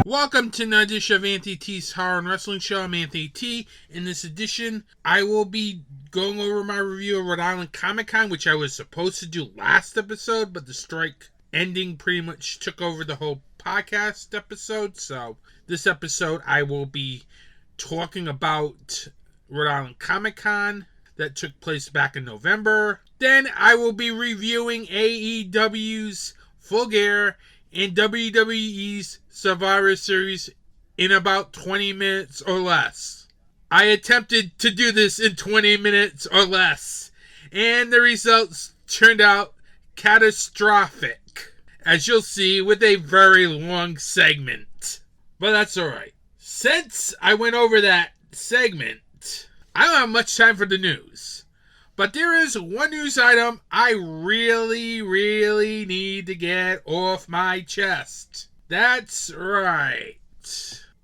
Welcome to another edition of Anthony T's Horror and Wrestling Show. I'm Anthony T. In this edition, I will be going over my review of Rhode Island Comic Con, which I was supposed to do last episode, but the strike ending pretty much took over the whole podcast episode. So this episode, I will be talking about Rhode Island Comic Con that took place back in November. Then I will be reviewing AEW's Full Gear and WWE's Survivor Series in about 20 minutes or less. I attempted to do this in 20 minutes or less, and the results turned out catastrophic, as you'll see with a very long segment. But that's alright. Since I went over that segment, I don't have much time for the news. But there is one news item I really need to get off my chest. That's right.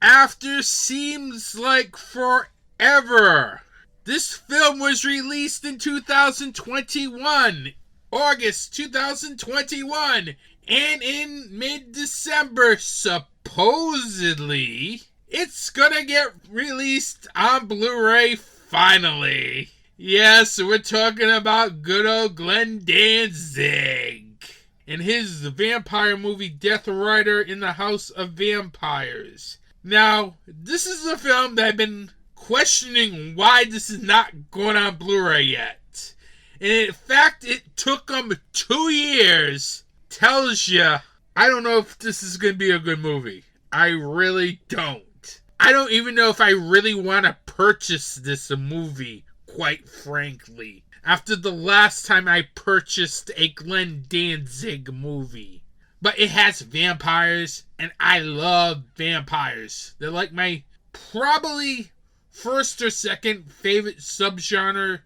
After seems like forever, this film was released in 2021, August 2021, and in mid-December, supposedly, it's gonna get released on Blu-ray finally. Yes, we're talking about good old Glenn Danzig and his vampire movie Death Rider in the House of Vampires. Now, this is a film that I've been questioning why this is not going on Blu-ray yet. And in fact, it took them 2 years. Tells you, I don't know if this is going to be a good movie. I really don't. I don't even know if I really want to purchase this movie, quite frankly, after the last time I purchased a Glenn Danzig movie. But it has vampires, and I love vampires. They're like my probably first or second favorite subgenre.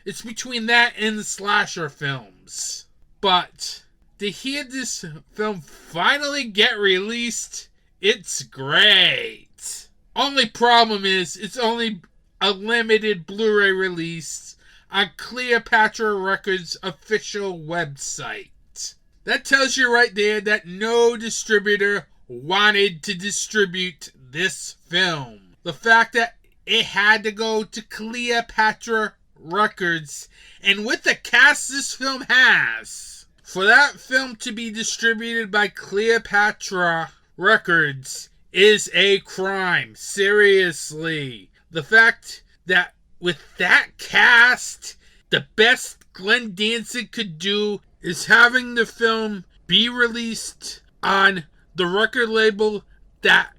It's between that and the slasher films. But to hear this film finally get released, it's great. Only problem is, it's only a limited Blu-ray release on Cleopatra Records' official website. That tells you right there that no distributor wanted to distribute this film. The fact that it had to go to Cleopatra Records, and with the cast this film has, for that film to be distributed by Cleopatra Records is a crime. Seriously. The fact that with that cast, the best Glenn Danzig could do is having the film be released on the record label that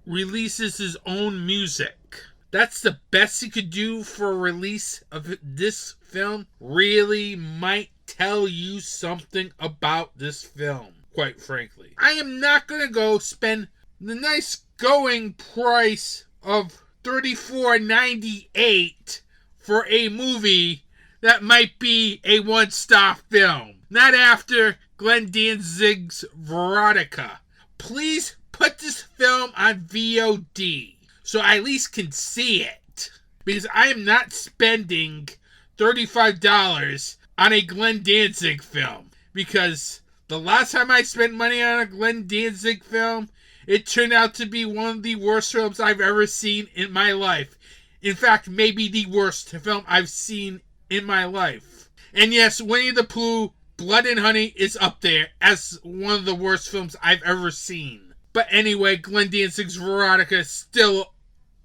releases his own music. That's the best he could do for a release of this film. Really might tell you something about this film, quite frankly. I am not going to go spend the nice going price of $34.98 for a movie that might be a one-star film. Not after Glenn Danzig's Veronica. Please put this film on VOD so I at least can see it. Because I am not spending $35 on a Glenn Danzig film. Because the last time I spent money on a Glenn Danzig film, it turned out to be one of the worst films I've ever seen in my life. In fact, maybe the worst film I've seen in my life. And yes, Winnie the Pooh, Blood and Honey is up there as one of the worst films I've ever seen. But anyway, Glenn Danzig's Veronica still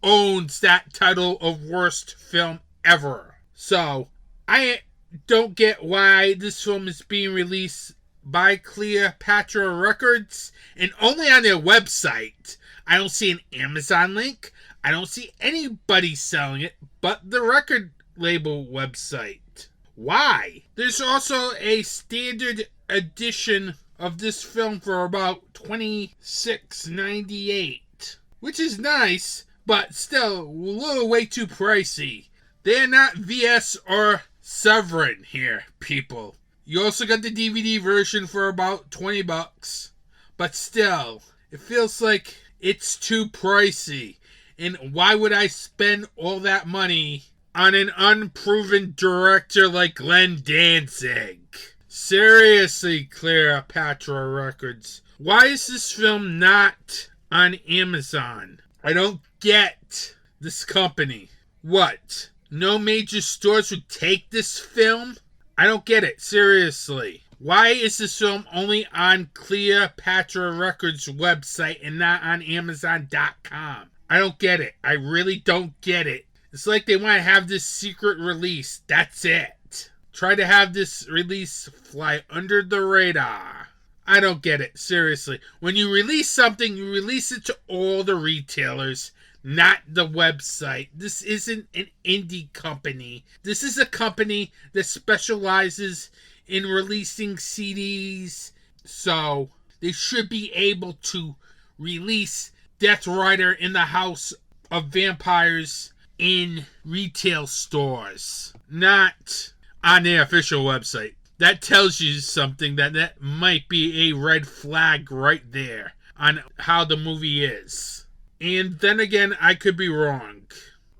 owns that title of worst film ever. So, I don't get why this film is being released by Cleopatra Records and only on their website. I don't see an Amazon link. I don't see anybody selling it but the record label website. Why? There's also a standard edition of this film for about $26.98, which is nice, but still a little way too pricey. They're not VS or Severin here, people. You also got the DVD version for about $20, but still, it feels like it's too pricey. And why would I spend all that money on an unproven director like Glenn Danzig? Seriously, Cleopatra Records, why is this film not on Amazon. I don't get this company. What? No major stores would take this film? I don't get it, seriously. Why is this film only on Cleopatra Records website and not on Amazon.com? I don't get it. I really don't get it. It's like they want to have this secret release. That's it. Try to have this release fly under the radar. I don't get it, seriously. When you release something, you release it to all the retailers, not the website. This isn't an indie company. This is a company that specializes in releasing CDs. So, they should be able to release Death Rider in the House of Vampires in retail stores, not on their official website. That tells you something, that might be a red flag right there on how the movie is. And then again, I could be wrong.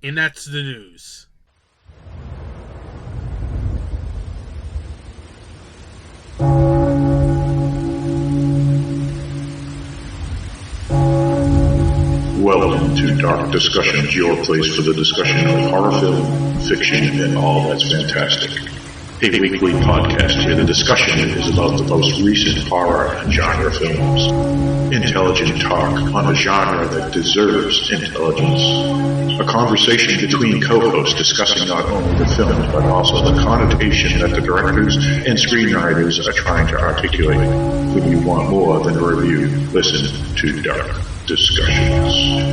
And that's the news. Welcome to Dark Discussions, your place for the discussion of horror film, fiction, and all that's fantastic. A weekly podcast where the discussion is about the most recent horror and genre films. Intelligent talk on a genre that deserves intelligence. A conversation between co-hosts discussing not only the film, but also the connotation that the directors and screenwriters are trying to articulate. When you want more than a review, listen to Dark Discussions.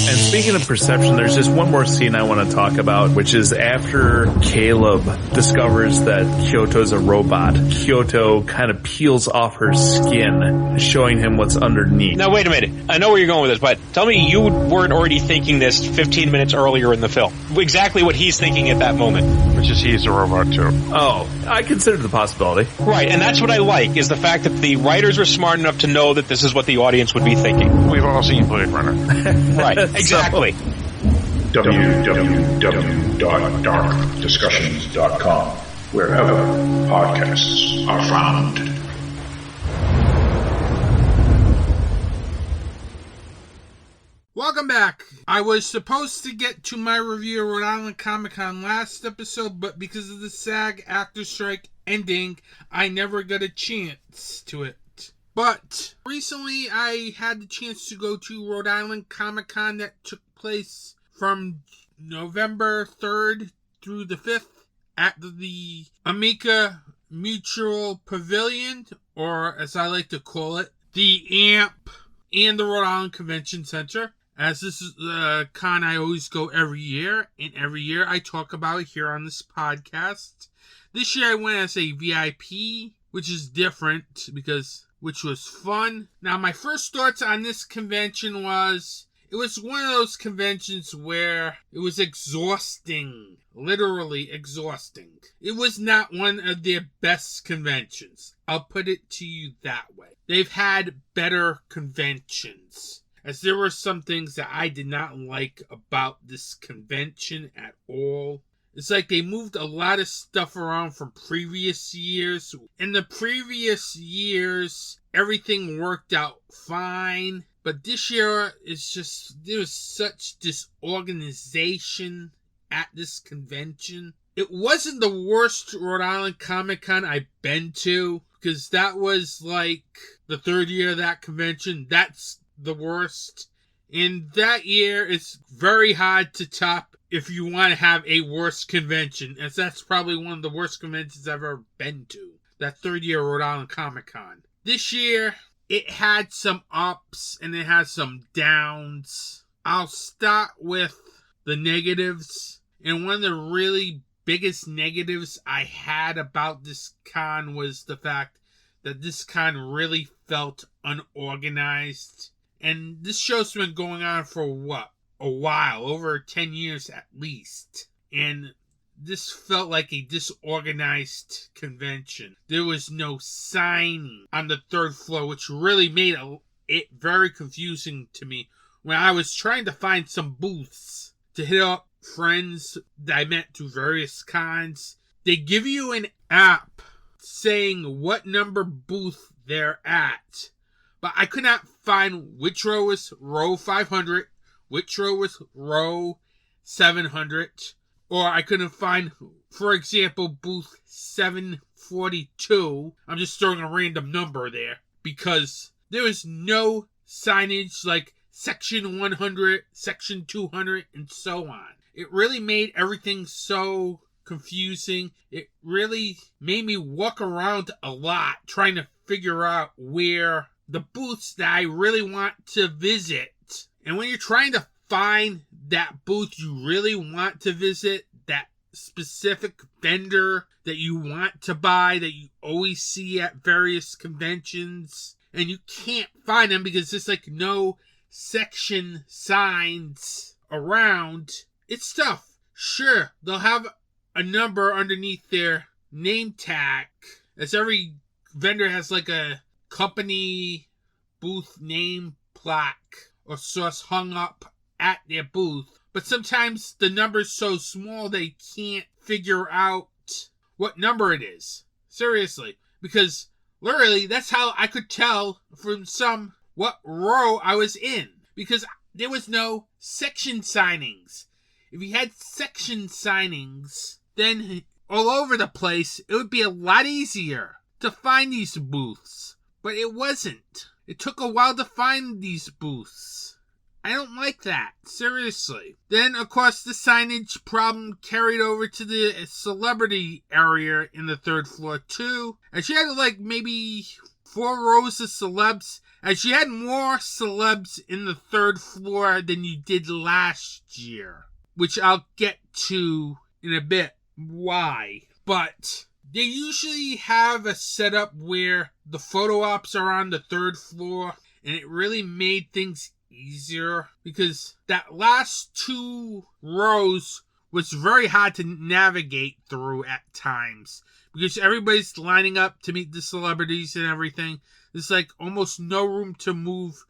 And speaking of perception, there's just one more scene I want to talk about, which is after Caleb discovers that Kyoto's a robot. Kyoto kind of peels off her skin, showing him what's underneath. Now, wait a minute. I know where you're going with this, but tell me you weren't already thinking this 15 minutes earlier in the film. Exactly what he's thinking at that moment. Which is he's a robot, too. Oh, I considered the possibility. Right, and that's what I like, is the fact that the writers were smart enough to know that this is what the audience would be thinking. We've all seen Blade Runner. Right, exactly. www.darkdiscussions.com, wherever podcasts are found. Welcome back. I was supposed to get to my review of Rhode Island Comic Con last episode, but because of the SAG actor strike ending, I never got a chance to it. But recently I had the chance to go to Rhode Island Comic Con that took place from November 3rd through the 5th at the Amica Mutual Pavilion, or as I like to call it, the AMP and the Rhode Island Convention Center. As this is the con I always go every year, and every year I talk about it here on this podcast. This year I went as a VIP, which is different, which was fun. Now, my first thoughts on this convention was, it was one of those conventions where it was exhausting. Literally exhausting. It was not one of their best conventions. I'll put it to you that way. They've had better conventions, as there were some things that I did not like about this convention at all. It's like they moved a lot of stuff around from previous years. In the previous years, everything worked out fine. But this year, there was such disorganization at this convention. It wasn't the worst Rhode Island Comic Con I've been to, because that was like the third year of that convention. That's the worst. And that year, it's very hard to top if you want to have a worse convention, as that's probably one of the worst conventions I've ever been to. That third year Rhode Island Comic Con. This year, it had some ups and it had some downs. I'll start with the negatives. And one of the really biggest negatives I had about this con was the fact that this con really felt unorganized. And this show's been going on for a while, over 10 years at least. And this felt like a disorganized convention. There was no signing on the third floor, which really made it very confusing to me when I was trying to find some booths to hit up friends that I met through various cons. They give you an app saying what number booth they're at. But I could not find which row was row 500, which row was row 700, or I couldn't find, for example, booth 742. I'm just throwing a random number there because there was no signage like section 100, section 200, and so on. It really made everything so confusing. It really made me walk around a lot trying to figure out where the booths that I really want to visit. And when you're trying to find that booth you really want to visit, that specific vendor that you want to buy, that you always see at various conventions, and you can't find them because there's like no section signs around, it's tough. Sure, they'll have a number underneath their name tag, as every vendor has like a company booth name plaque or source hung up at their booth, but sometimes the number's so small they can't figure out what number it is. Seriously, because literally that's how I could tell from some what row I was in, because there was no section signings. If you had section signings, then all over the place, it would be a lot easier to find these booths. But it wasn't. It took a while to find these booths. I don't like that. Seriously. Then, of course, the signage problem carried over to the celebrity area in the third floor, too. And she had, like, maybe 4 rows of celebs. And she had more celebs in the third floor than you did last year, which I'll get to in a bit why. But they usually have a setup where the photo ops are on the third floor, and it really made things easier because that last 2 rows was very hard to navigate through at times because everybody's lining up to meet the celebrities and everything. There's like almost no room to move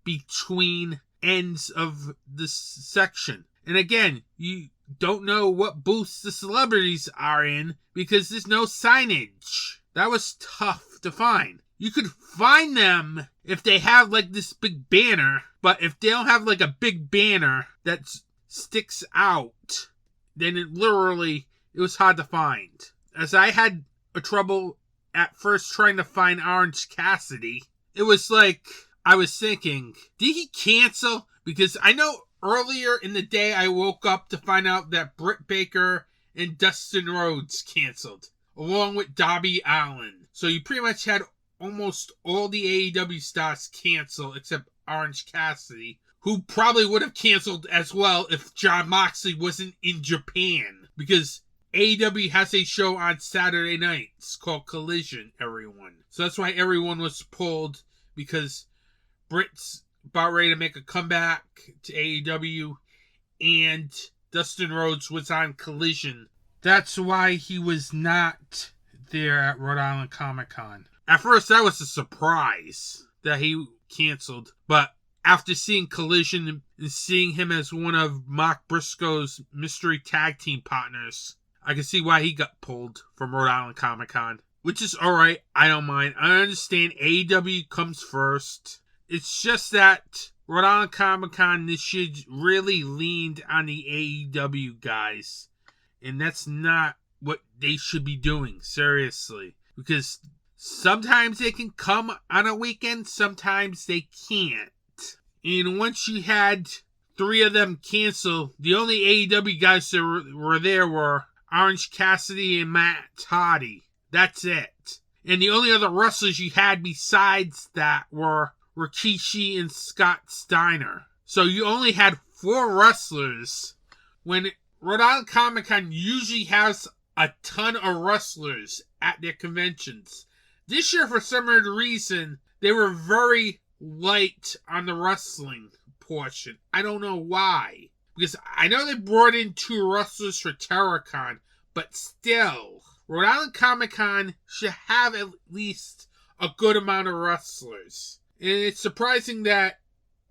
between ends of this section. And again, you don't know what booths the celebrities are in because there's no signage. That was tough to find. You could find them if they have like this big banner, but if they don't have like a big banner that sticks out, then it was hard to find. As I had a trouble at first trying to find Orange Cassidy, it was like I was thinking, did he cancel? Because I know earlier in the day I woke up to find out that Britt Baker and Dustin Rhodes canceled, along with Darby Allin. So you pretty much had almost all the AEW stars cancel except Orange Cassidy, who probably would have canceled as well if Jon Moxley wasn't in Japan, because AEW has a show on Saturday nights called Collision, everyone. So that's why everyone was pulled, because Britt's about ready to make a comeback to AEW, and Dustin Rhodes was on Collision. That's why he was not there at Rhode Island Comic Con. At first, that was a surprise that he canceled, but after seeing Collision and seeing him as one of Mark Briscoe's mystery tag team partners, I can see why he got pulled from Rhode Island Comic Con. Which is alright, I don't mind. I understand AEW comes first. It's just that Rhode Island Comic Con this year really leaned on the AEW guys. And that's not what they should be doing, seriously. Because sometimes they can come on a weekend, sometimes they can't. And once you had 3 of them cancel, the only AEW guys that were there were Orange Cassidy and Matt Hardy. That's it. And the only other wrestlers you had besides that were Rikishi and Scott Steiner. So you only had 4 wrestlers when Rhode Island Comic Con usually has a ton of wrestlers at their conventions. This year, for some odd reason, they were very light on the wrestling portion. I don't know why. Because I know they brought in 2 wrestlers for TerraCon, but still, Rhode Island Comic Con should have at least a good amount of wrestlers. And it's surprising that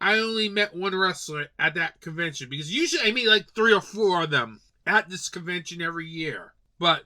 I only met 1 wrestler at that convention, because usually I meet like 3 or 4 of them at this convention every year. But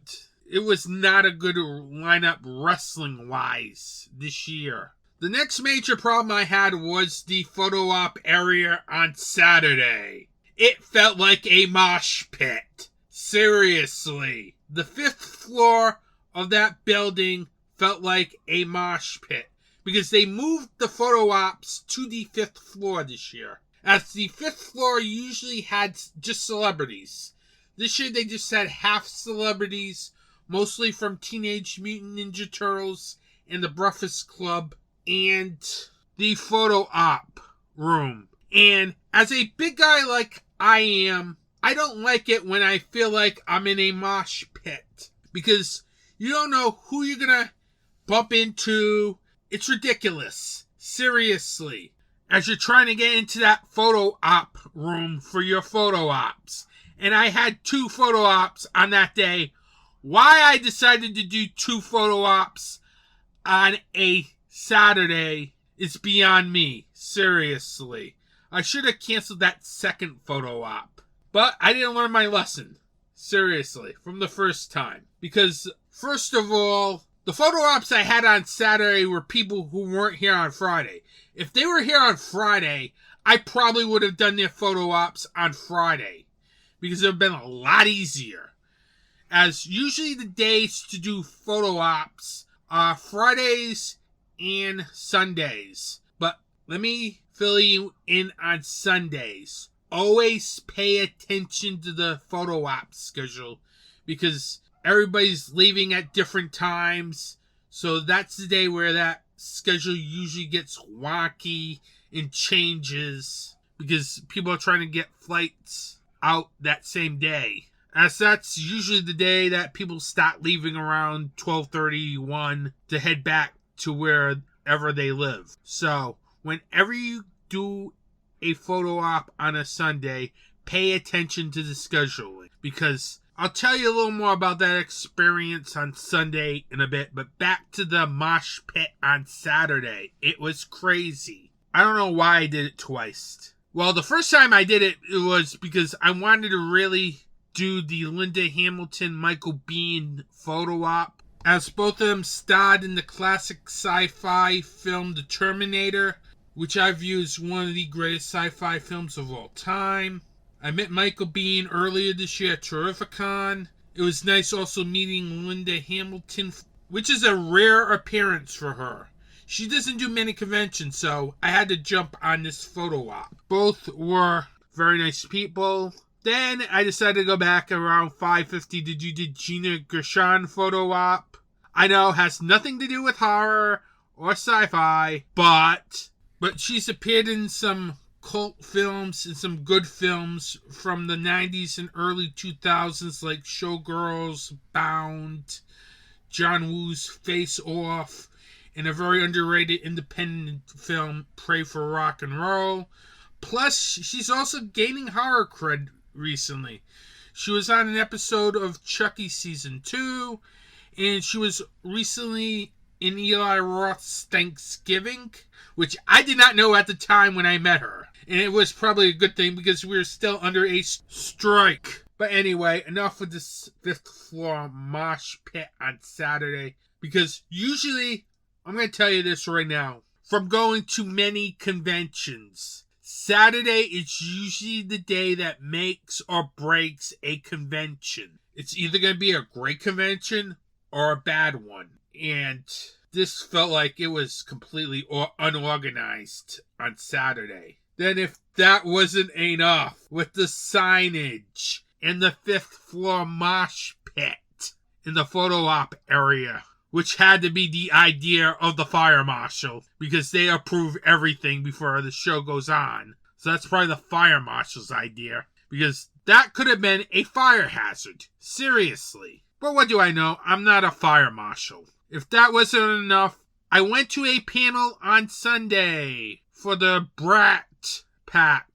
it was not a good lineup wrestling-wise this year. The next major problem I had was the photo op area on Saturday. It felt like a mosh pit. Seriously. The 5th floor of that building felt like a mosh pit because they moved the photo ops to the 5th floor this year. As the 5th floor usually had just celebrities. This year they just had half celebrities, mostly from Teenage Mutant Ninja Turtles and the Breakfast Club and the photo op room. And as a big guy like I am, I don't like it when I feel like I'm in a mosh pit because you don't know who you're gonna bump into. It's ridiculous. Seriously. As you're trying to get into that photo op room for your photo ops. And I had 2 photo ops on that day. Why I decided to do 2 photo ops on a Saturday is beyond me. Seriously. I should have canceled that second photo op. But I didn't learn my lesson. Seriously. From the first time. Because, first of all, the photo ops I had on Saturday were people who weren't here on Friday. If they were here on Friday, I probably would have done their photo ops on Friday. Because it would have been a lot easier. As usually the days to do photo ops are Fridays and Sundays. But let me fill you in on Sundays. Always pay attention to the photo op schedule. Because everybody's leaving at different times. So that's the day where that schedule usually gets wonky and changes. Because people are trying to get flights out that same day. As that's usually the day that people start leaving around 12:31 to head back to wherever they live. So, whenever you do a photo op on a Sunday, pay attention to the scheduling. Because I'll tell you a little more about that experience on Sunday in a bit. But back to the mosh pit on Saturday. It was crazy. I don't know why I did it twice. Well, the first time I did it, it was because I wanted to really do the Linda Hamilton, Michael Biehn photo op, as both of them starred in the classic sci-fi film The Terminator, which I view as one of the greatest sci-fi films of all time. I met Michael Biehn earlier this year at Terrificon. It was nice also meeting Linda Hamilton, which is a rare appearance for her. She doesn't do many conventions, so I had to jump on this photo op. Both were very nice people. Then I decided to go back around 5:50 to do the Gina Gershon photo op. I know, has nothing to do with horror or sci-fi, but she's appeared in some cult films and some good films from the 90s and early 2000s like Showgirls, Bound, John Woo's Face Off, and a very underrated independent film, Pray for Rock and Roll. Plus, she's also gaining horror cred recently. She was on an episode of Chucky Season 2, and she was recently in Eli Roth's Thanksgiving, which I did not know at the time when I met her. And it was probably a good thing because we were still under a strike. But anyway, enough of this 5th floor mosh pit on Saturday. Because usually, I'm going to tell you this right now, from going to many conventions, Saturday is usually the day that makes or breaks a convention. It's either going to be a great convention or a bad one. And this felt like it was completely unorganized on Saturday. Then if that wasn't enough, with the signage and the 5th floor mosh pit in the photo op area, which had to be the idea of the fire marshal, because they approve everything before the show goes on. So that's probably the fire marshal's idea, because that could have been a fire hazard. Seriously. But what do I know? I'm not a fire marshal. If that wasn't enough, I went to a panel on Sunday for the Brat Pack,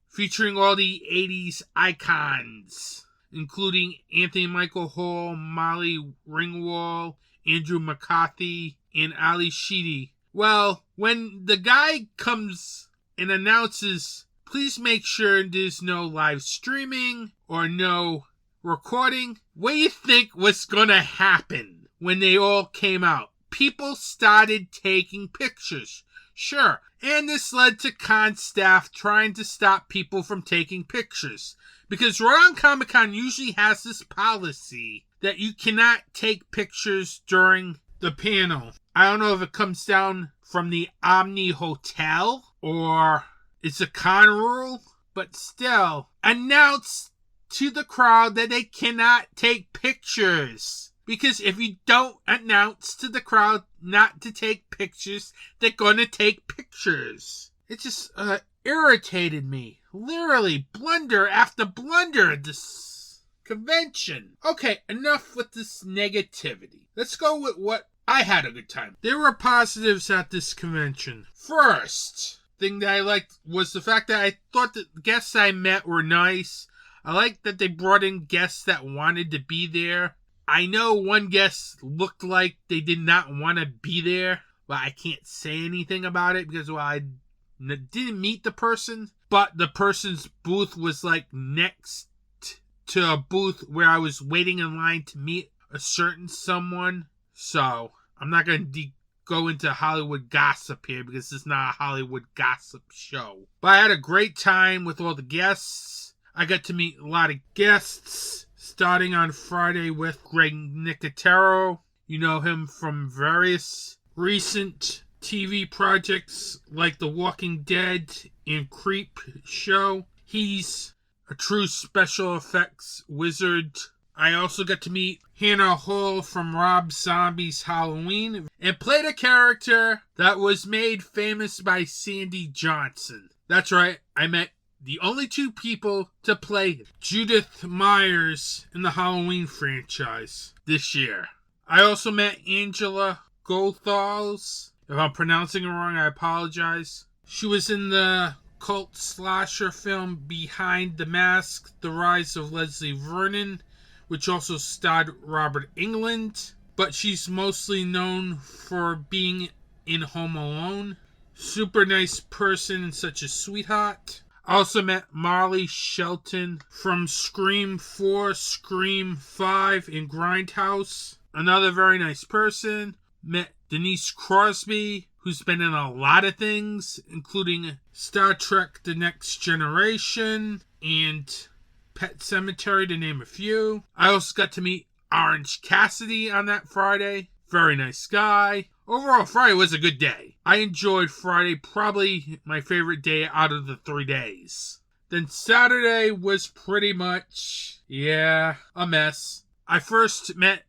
featuring all the 80s icons, including Anthony Michael Hall, Molly Ringwald, Andrew McCarthy, and Ali Sheedy. Well, when the guy comes and announces, please make sure there's no live streaming or no recording, what do you think was going to happen when they all came out? People started taking pictures. Sure. And this led to con staff trying to stop people from taking pictures. Because Rhode Island Comic Con usually has this policy that you cannot take pictures during the panel. I don't know if it comes down from the Omni Hotel or it's a con rule, but still, announce to the crowd that they cannot take pictures. Because if you don't announce to the crowd not to take pictures, they're going to take pictures. It just irritated me. Literally, blunder after blunder at this convention. Okay, enough with this negativity. Let's go with what I had a good time. There were positives at this convention. First thing that I liked was the fact that I thought the guests I met were nice. I liked that they brought in guests that wanted to be there. I know one guest looked like they did not want to be there, but I can't say anything about it because, well, I didn't meet the person, but the person's booth was like next to a booth where I was waiting in line to meet a certain someone. So I'm not going to go into Hollywood gossip here because it's not a Hollywood gossip show. But I had a great time with all the guests. I got to meet a lot of guests, starting on Friday with Greg Nicotero. You know him from various recent TV projects like The Walking Dead and Creep Show. He's a true special effects wizard. I also got to meet Hannah Hall from Rob Zombie's Halloween and played a character that was made famous by Sandy Johnson. That's right, I met the only two people to play Judith Myers in the Halloween franchise this year. I also met Angela Goethals. If I'm pronouncing it wrong, I apologize. She was in the cult slasher film Behind the Mask, The Rise of Leslie Vernon, which also starred Robert Englund, but she's mostly known for being in Home Alone. Super nice person and such a sweetheart. I also met Molly Shelton from Scream 4, Scream 5, and Grindhouse. Another very nice person. Met Denise Crosby, who's been in a lot of things, including Star Trek The Next Generation and Pet Sematary, to name a few. I also got to meet Orange Cassidy on that Friday. Very nice guy. Overall, Friday was a good day. I enjoyed Friday, probably my favorite day out of the 3 days. Then Saturday was pretty much, a mess. I first met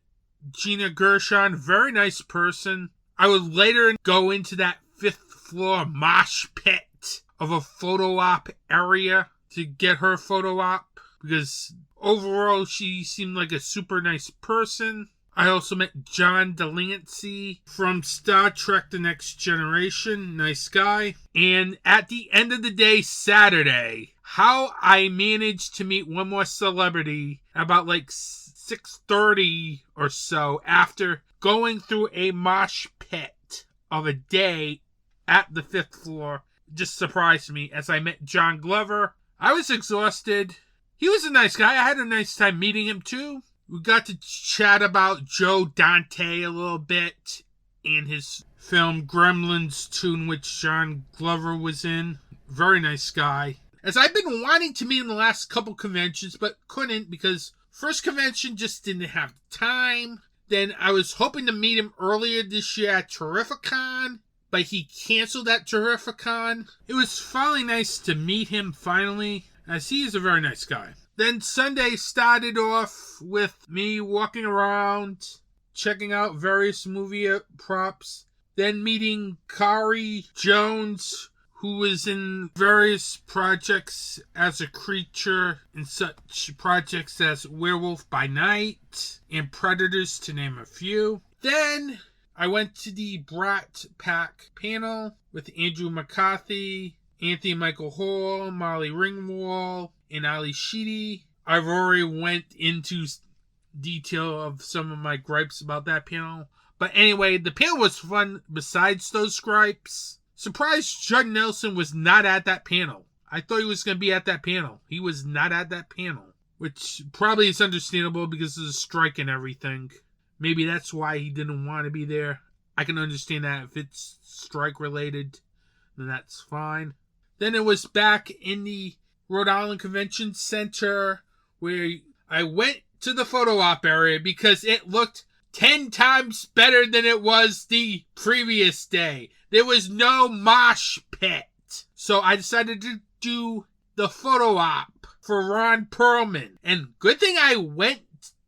Gina Gershon, very nice person. I would later go into that 5th floor mosh pit of a photo op area to get her photo op, because overall she seemed like a super nice person. I also met John Delancey from Star Trek The Next Generation. Nice guy. And at the end of the day, Saturday, how I managed to meet one more celebrity about like 6:30 or so after going through a mosh pit of a day at the 5th floor just surprised me as I met John Glover. I was exhausted. He was a nice guy. I had a nice time meeting him too. We got to chat about Joe Dante a little bit and his film Gremlins 2, in which John Glover was in. Very nice guy. As I've been wanting to meet him the last couple conventions, but couldn't because first convention just didn't have time. Then I was hoping to meet him earlier this year at Terrificon, but he canceled at Terrificon. It was finally nice to meet him finally, as he is a very nice guy. Then Sunday started off with me walking around, checking out various movie props, then meeting Kari Jones, who was in various projects as a creature in such projects as Werewolf by Night and Predators, to name a few. Then I went to the Brat Pack panel with Andrew McCarthy, Anthony Michael Hall, Molly Ringwald, and Ali Sheedy. I've already went into detail of some of my gripes about that panel. But anyway, the panel was fun besides those gripes. Surprised Judd Nelson was not at that panel. I thought he was going to be at that panel. He was not at that panel. which probably is understandable because of the strike and everything. Maybe that's why he didn't want to be there. I can understand that. If it's strike related, then that's fine. Then it was back in the Rhode Island Convention Center where I went to the photo op area because it looked 10 times better than it was the previous day. There was no mosh pit. So I decided to do the photo op for Ron Perlman. And good thing I went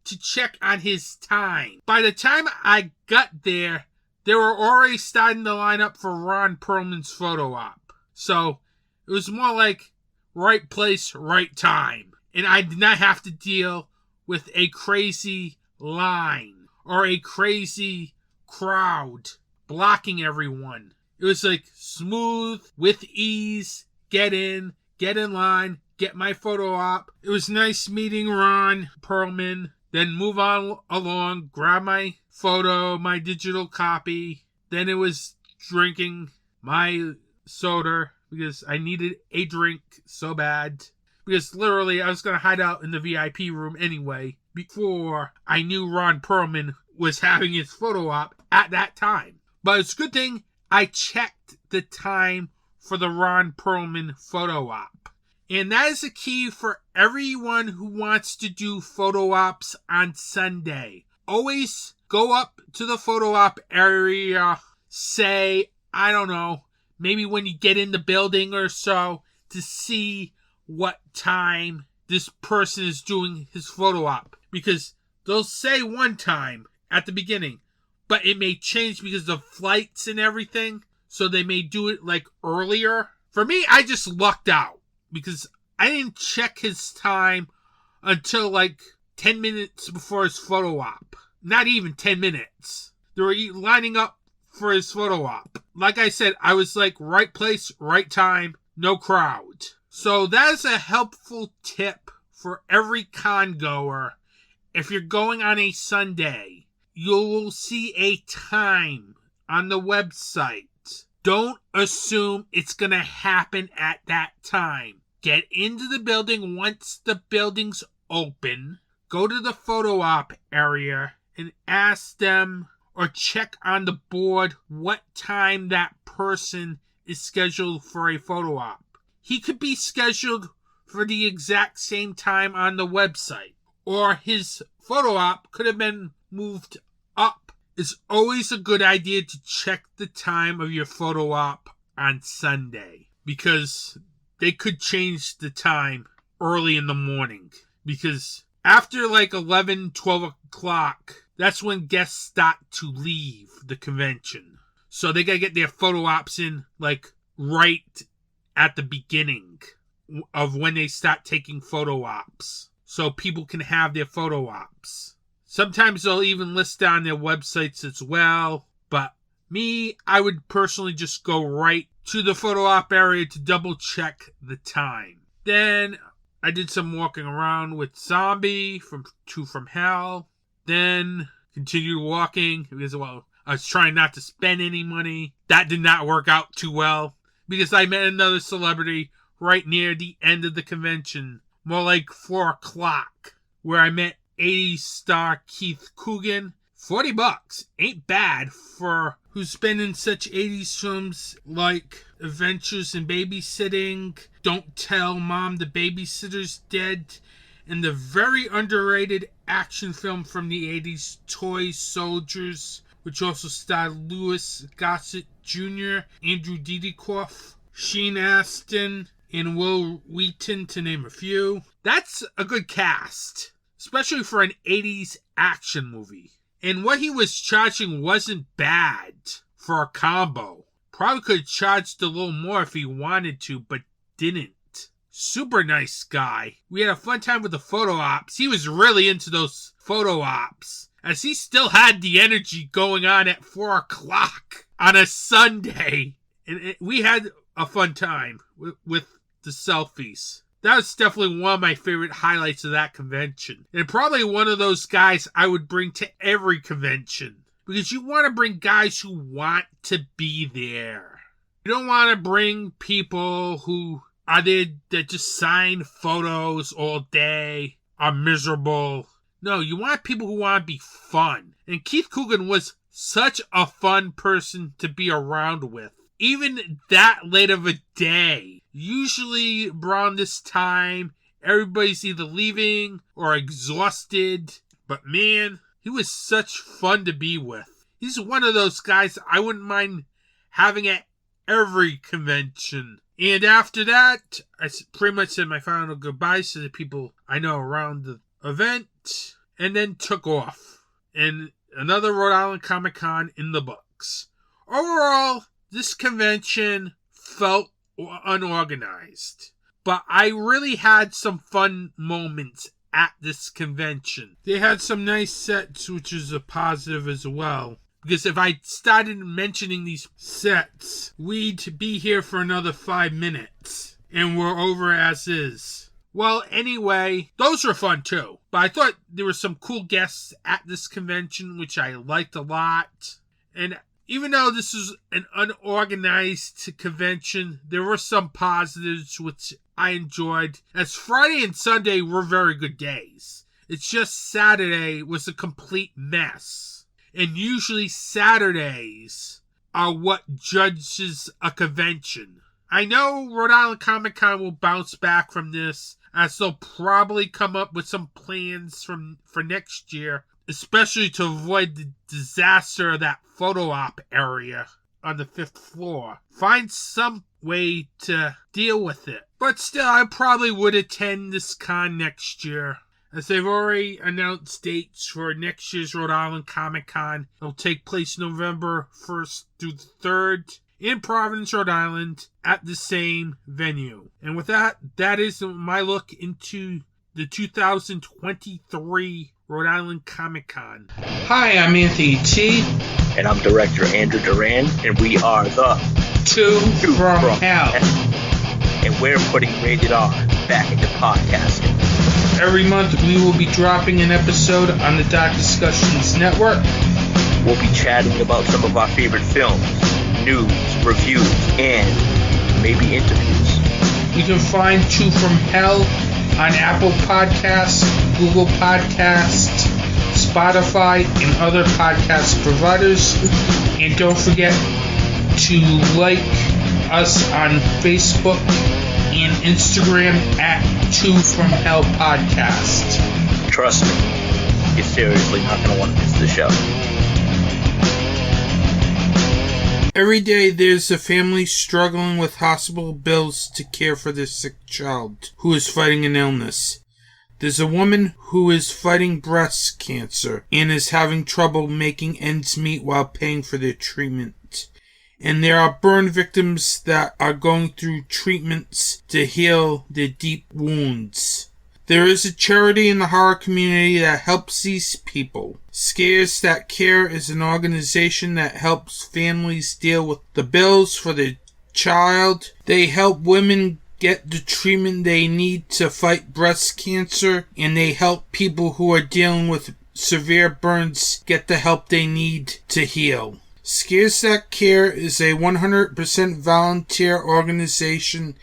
to check on his time. By the time I got there, they were already starting to line up for Ron Perlman's photo op. So it was more like right place, right time. And I did not have to deal with a crazy line or a crazy crowd blocking everyone. It was like smooth, with ease, get in line, get my photo op. It was nice meeting Ron Perlman. Then move on along, grab my photo, my digital copy. Then it was drinking my soda because I needed a drink so bad. Because literally I was going to hide out in the VIP room anyway before I knew Ron Perlman was having his photo op at that time. But it's a good thing I checked the time for the Ron Perlman photo op. And that is a key for everyone who wants to do photo ops on Sunday. Always go up to the photo op area, say, I don't know, maybe when you get in the building or so, to see what time this person is doing his photo op. Because they'll say one time at the beginning, but it may change because of flights and everything. So they may do it like earlier. For me, I just lucked out because I didn't check his time until like 10 minutes before his photo op. Not even 10 minutes. They were lining up for his photo op. Like I said, I was like right place, right time, no crowd. So that is a helpful tip for every con goer. If you're going on a Sunday, you will see a time on the website. Don't assume it's going to happen at that time. Get into the building once the building's open. Go to the photo op area and ask them or check on the board what time that person is scheduled for a photo op. He could be scheduled for the exact same time on the website, or his photo op could have been moved up. It's always a good idea to check the time of your photo op on Sunday because they could change the time early in the morning. Because after like 11, 12 o'clock, that's when guests start to leave the convention. So they gotta get their photo ops in like right at the beginning of when they start taking photo ops. So people can have their photo ops. Sometimes they'll even list on their websites as well. But me, I would personally just go right to the photo op area to double check the time. Then I did some walking around with Zombie from Hell. Then continued walking because, well, I was trying not to spend any money. That did not work out too well because I met another celebrity right near the end of the convention. More like 4 o'clock, where I met 80s star Keith Coogan. $40 ain't bad for who's been in such 80s films like Adventures in Babysitting, Don't Tell Mom the Babysitter's Dead, and the very underrated action film from the 80s, Toy Soldiers, which also starred Louis Gossett Jr., Andrew Didikoff, Sheen Astin, and Will Wheaton, to name a few. That's a good cast, especially for an 80s action movie. And what he was charging wasn't bad for a combo. Probably could have charged a little more if he wanted to, but didn't. Super nice guy. We had a fun time with the photo ops. He was really into those photo ops, as he still had the energy going on at 4 o'clock on a Sunday. And we had a fun time with the selfies. That was definitely one of my favorite highlights of that convention. And probably one of those guys I would bring to every convention. Because you want to bring guys who want to be there. You don't want to bring people who are there that just sign photos all day. are miserable. No, you want people who want to be fun. And Keith Coogan was such a fun person to be around with. Even that late of a day. Usually around this time, everybody's either leaving or exhausted. But man, he was such fun to be with. He's one of those guys I wouldn't mind having at every convention. And after that, I pretty much said my final goodbyes to the people I know around the event, and then took off. And another Rhode Island Comic Con in the books. Overall, this convention felt unorganized. But I really had some fun moments at this convention. They had some nice sets, which is a positive as well. Because if I started mentioning these sets, we'd be here for another 5 minutes. And we're over as is. Well, anyway, those were fun too. But I thought there were some cool guests at this convention, which I liked a lot. And even though this is an unorganized convention, there were some positives which I enjoyed. As Friday and Sunday were very good days. It's just Saturday was a complete mess. And usually Saturdays are what judges a convention. I know Rhode Island Comic Con will bounce back from this, as they'll probably come up with some plans for next year, especially to avoid the disaster of that photo op area on the 5th floor. Find some way to deal with it. But still, I probably would attend this con next year, as they've already announced dates for next year's Rhode Island Comic Con. It'll take place November 1st through the 3rd in Providence, Rhode Island, at the same venue. And with that, that is my look into the 2023 Rhode Island Comic Con. Hi, I'm Anthony T. And I'm Director Andrew Duran, and we are the Two from Hell. And we're putting Rated R back into podcasting. Every month we will be dropping an episode on the Dark Discussions Network. We'll be chatting about some of our favorite films, news, reviews, and maybe interviews. You can find Two from Hell on Apple Podcasts, Google Podcasts, Spotify, and other podcast providers. And don't forget to like us on Facebook and Instagram at Two from Hell Podcast. Trust me, you're seriously not going to want to miss the show. Every day there's a family struggling with hospital bills to care for their sick child who is fighting an illness. There's a woman who is fighting breast cancer and is having trouble making ends meet while paying for their treatment. And there are burn victims that are going through treatments to heal their deep wounds. There is a charity in the horror community that helps these people. Scares That Care is an organization that helps families deal with the bills for their child. They help women get the treatment they need to fight breast cancer, and they help people who are dealing with severe burns get the help they need to heal. Scares That Care is a 100% volunteer organization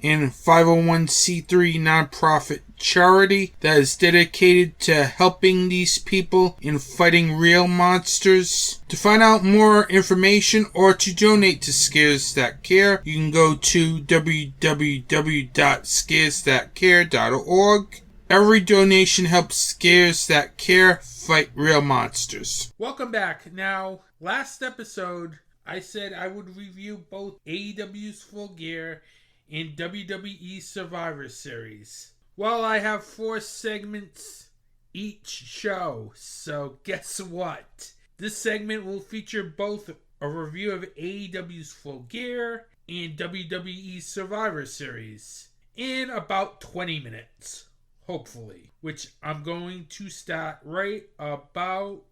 and 501c3 nonprofit charity that is dedicated to helping these people in fighting real monsters. To find out more information or to donate to Scares That Care, you can go to www.scaresthatcare.org. Every donation helps Scares That Care fight real monsters. Welcome back. Now, last episode, I said I would review both AEW's Full Gear and WWE Survivor Series. Well, I have 4 segments each show, so guess what? This segment will feature both a review of AEW's Full Gear and WWE Survivor Series in about 20 minutes, hopefully, which I'm going to start right about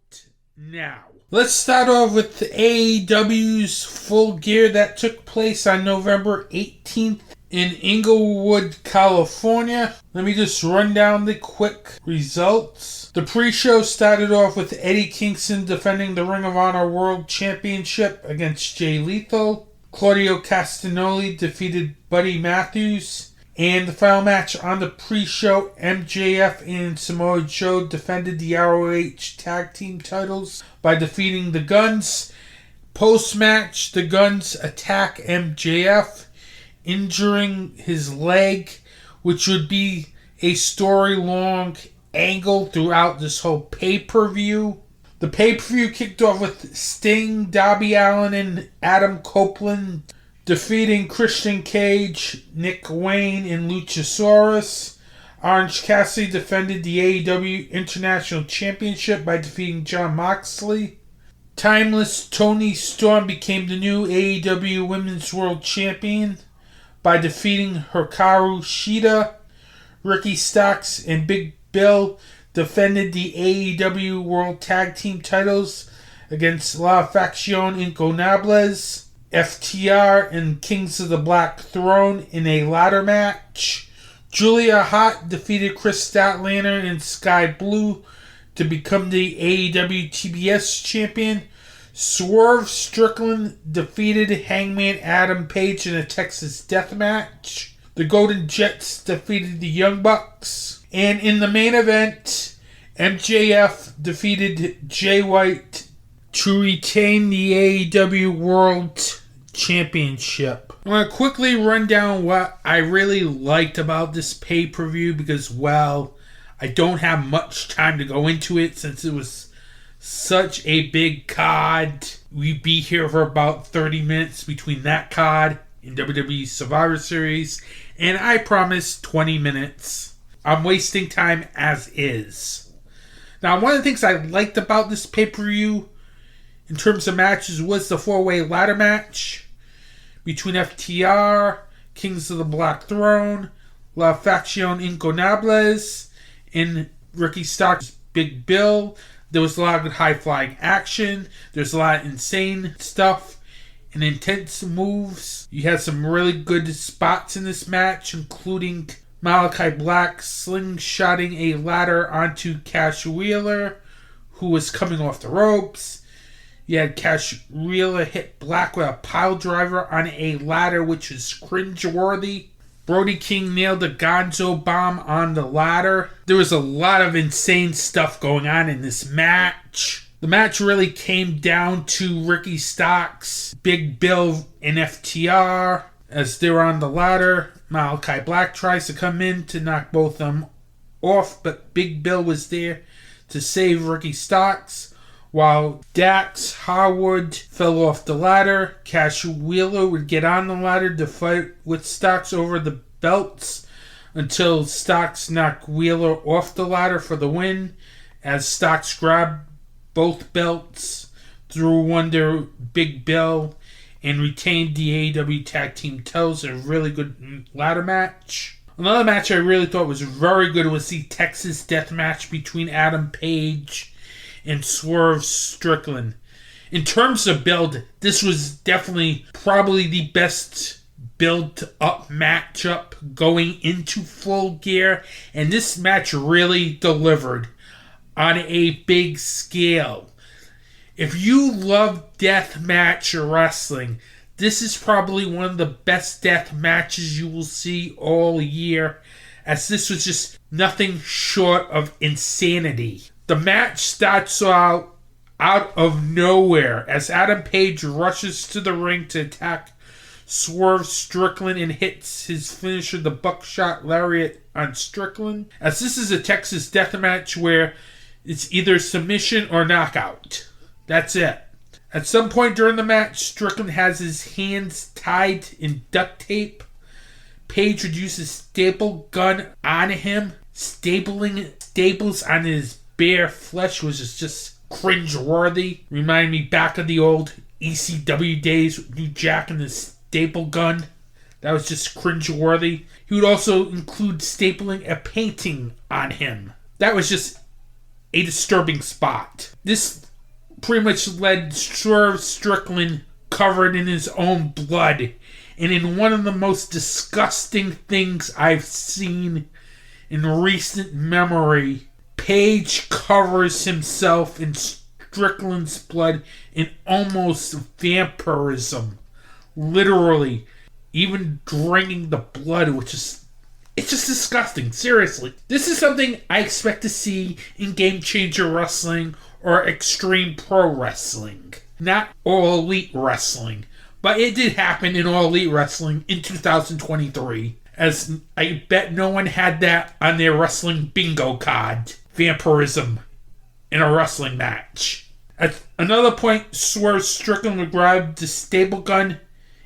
now. Let's start off with AEW's Full Gear that took place on November 18th in Inglewood, California. Let me just run down the quick results. The pre-show started off with Eddie Kingston defending the Ring of Honor World Championship against Jay Lethal. Claudio Castagnoli defeated Buddy Matthews. And the final match on the pre-show, MJF and Samoa Joe defended the ROH Tag Team titles by defeating the Guns. Post-match, the Guns attack MJF, injuring his leg, which would be a story-long angle throughout this whole pay-per-view. The pay-per-view kicked off with Sting, Darby Allin, and Adam Copeland defeating Christian Cage, Nick Wayne, and Luchasaurus. Orange Cassidy defended the AEW International Championship by defeating Jon Moxley. Timeless Toni Storm became the new AEW Women's World Champion by defeating Hikaru Shida. Ricky Starks and Big Bill defended the AEW World Tag Team titles against La Facción Ingobernables, FTR, and Kings of the Black Throne in a ladder match. Julia Hart defeated Chris Statlander and Sky Blue to become the AEW TBS champion. Swerve Strickland defeated Hangman Adam Page in a Texas death match. The Golden Jets defeated the Young Bucks. And in the main event, MJF defeated Jay White to retain the AEW World Championship. I'm going to quickly run down what I really liked about this pay-per-view because, well, I don't have much time to go into it since it was such a big card. We'd be here for about 30 minutes between that card and WWE Survivor Series, and I promise 20 minutes. I'm wasting time as is. Now, one of the things I liked about this pay-per-view in terms of matches was the four-way ladder match between FTR, Kings of the Black Throne, La Facción Ingobernables, and Ricky Starks' Big Bill. There was a lot of good high-flying action. There's a lot of insane stuff and intense moves. You had some really good spots in this match, including Malachi Black slingshotting a ladder onto Cash Wheeler, who was coming off the ropes. You had Cash Wheeler hit Black with a pile driver on a ladder, which is cringeworthy. Brody King nailed a Gonzo bomb on the ladder. There was a lot of insane stuff going on in this match. The match really came down to Ricky Starks, Big Bill, and FTR. As they were on the ladder, Malachi Black tries to come in to knock both of them off, but Big Bill was there to save Ricky Starks. While Dax Harwood fell off the ladder, Cash Wheeler would get on the ladder to fight with Starks over the belts until Starks knocked Wheeler off the ladder for the win. As Starks grabbed both belts, threw under Big Bill, and retained the AEW Tag Team titles. A really good ladder match. Another match I really thought was very good was the Texas Death Match between Adam Page and Swerve Strickland. In terms of build, this was definitely probably the best built-up matchup going into Full Gear, and this match really delivered on a big scale. If you love death match wrestling, this is probably one of the best death matches you will see all year, as this was just nothing short of insanity. The match starts out of nowhere as Adam Page rushes to the ring to attack Swerve Strickland and hits his finisher, the buckshot lariat, on Strickland. As this is a Texas death match where it's either submission or knockout. That's it. At some point during the match, Strickland has his hands tied in duct tape. Page would use his staple gun on him. Staples on his bare flesh was just cringe-worthy. Remind me back of the old ECW days with New Jack and his staple gun. That was just cringe-worthy. He would also include stapling a painting on him. That was just a disturbing spot. This pretty much led Swerve Strickland covered in his own blood and in one of the most disgusting things I've seen in recent memory. Page covers himself in Strickland's blood in almost vampirism. Literally, even draining the blood, which is It's just disgusting, seriously. This is something I expect to see in Game Changer Wrestling or Extreme Pro Wrestling. Not All Elite Wrestling. But it did happen in All Elite Wrestling in 2023. As I bet no one had that on their wrestling bingo card. Vampirism in a wrestling match. At another point, Swerve Strickland would grab the staple gun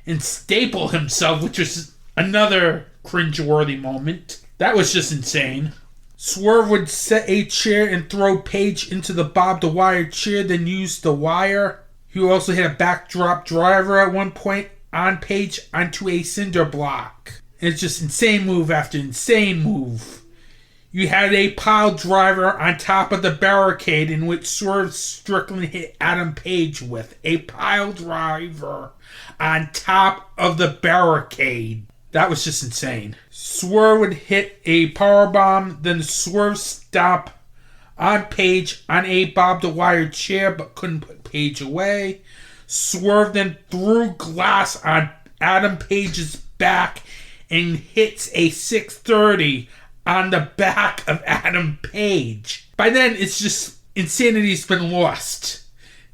and staple himself, which was another cringeworthy moment. That was just insane. Swerve would set a chair and throw Page into the barbed wire chair, then use the wire. He also hit a backdrop driver at one point on Page onto a cinder block. And it's just insane move after insane move. You had a pile driver on top of the barricade in which Swerve Strickland hit Adam Page with. A pile driver on top of the barricade. That was just insane. Swerve would hit a powerbomb, then Swerve stomp on Page on a barbed wire chair, but couldn't put Page away. Swerve then threw glass on Adam Page's back and hits a 630 on the back of Adam Page. By then, it's just insanity's been lost.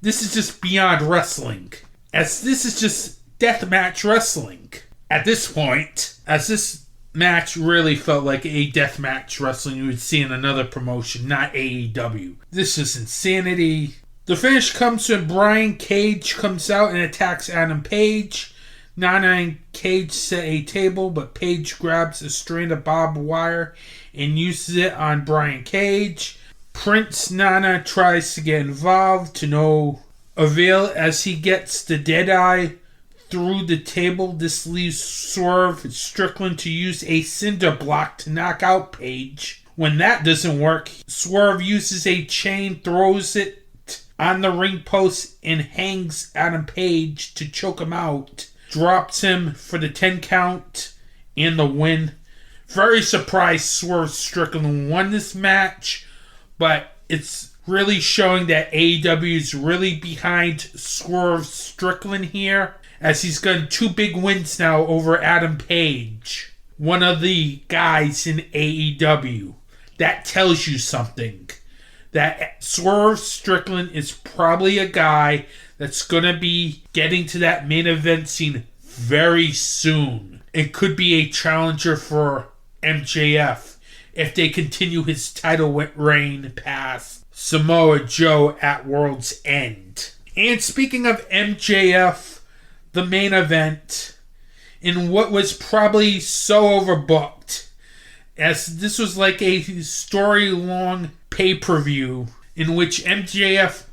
This is just beyond wrestling. As this is just deathmatch wrestling. At this point, as this match really felt like a deathmatch wrestling you would see in another promotion, not AEW. This is insanity. The finish comes when Brian Cage comes out and attacks Adam Page. Nana and Cage set a table, but Page grabs a strand of barbed wire and uses it on Brian Cage. Prince Nana tries to get involved to no avail as he gets the Deadeye through the table. This leaves Swerve Strickland to use a cinder block to knock out Page. When that doesn't work, Swerve uses a chain, throws it on the ring post, and hangs Adam Page to choke him out. Drops him for the 10 count and the win. Very surprised Swerve Strickland won this match, but it's really showing that AEW is really behind Swerve Strickland here, as he's gotten 2 big wins now over Adam Page, one of the guys in AEW. That tells you something. That Swerve Strickland is probably a guy that's going to be getting to that main event scene very soon. It could be a challenger for MJF if they continue his title reign past Samoa Joe at World's End. And speaking of MJF, the main event, in what was probably so overbooked, as this was like a story-long pay-per-view in which MJF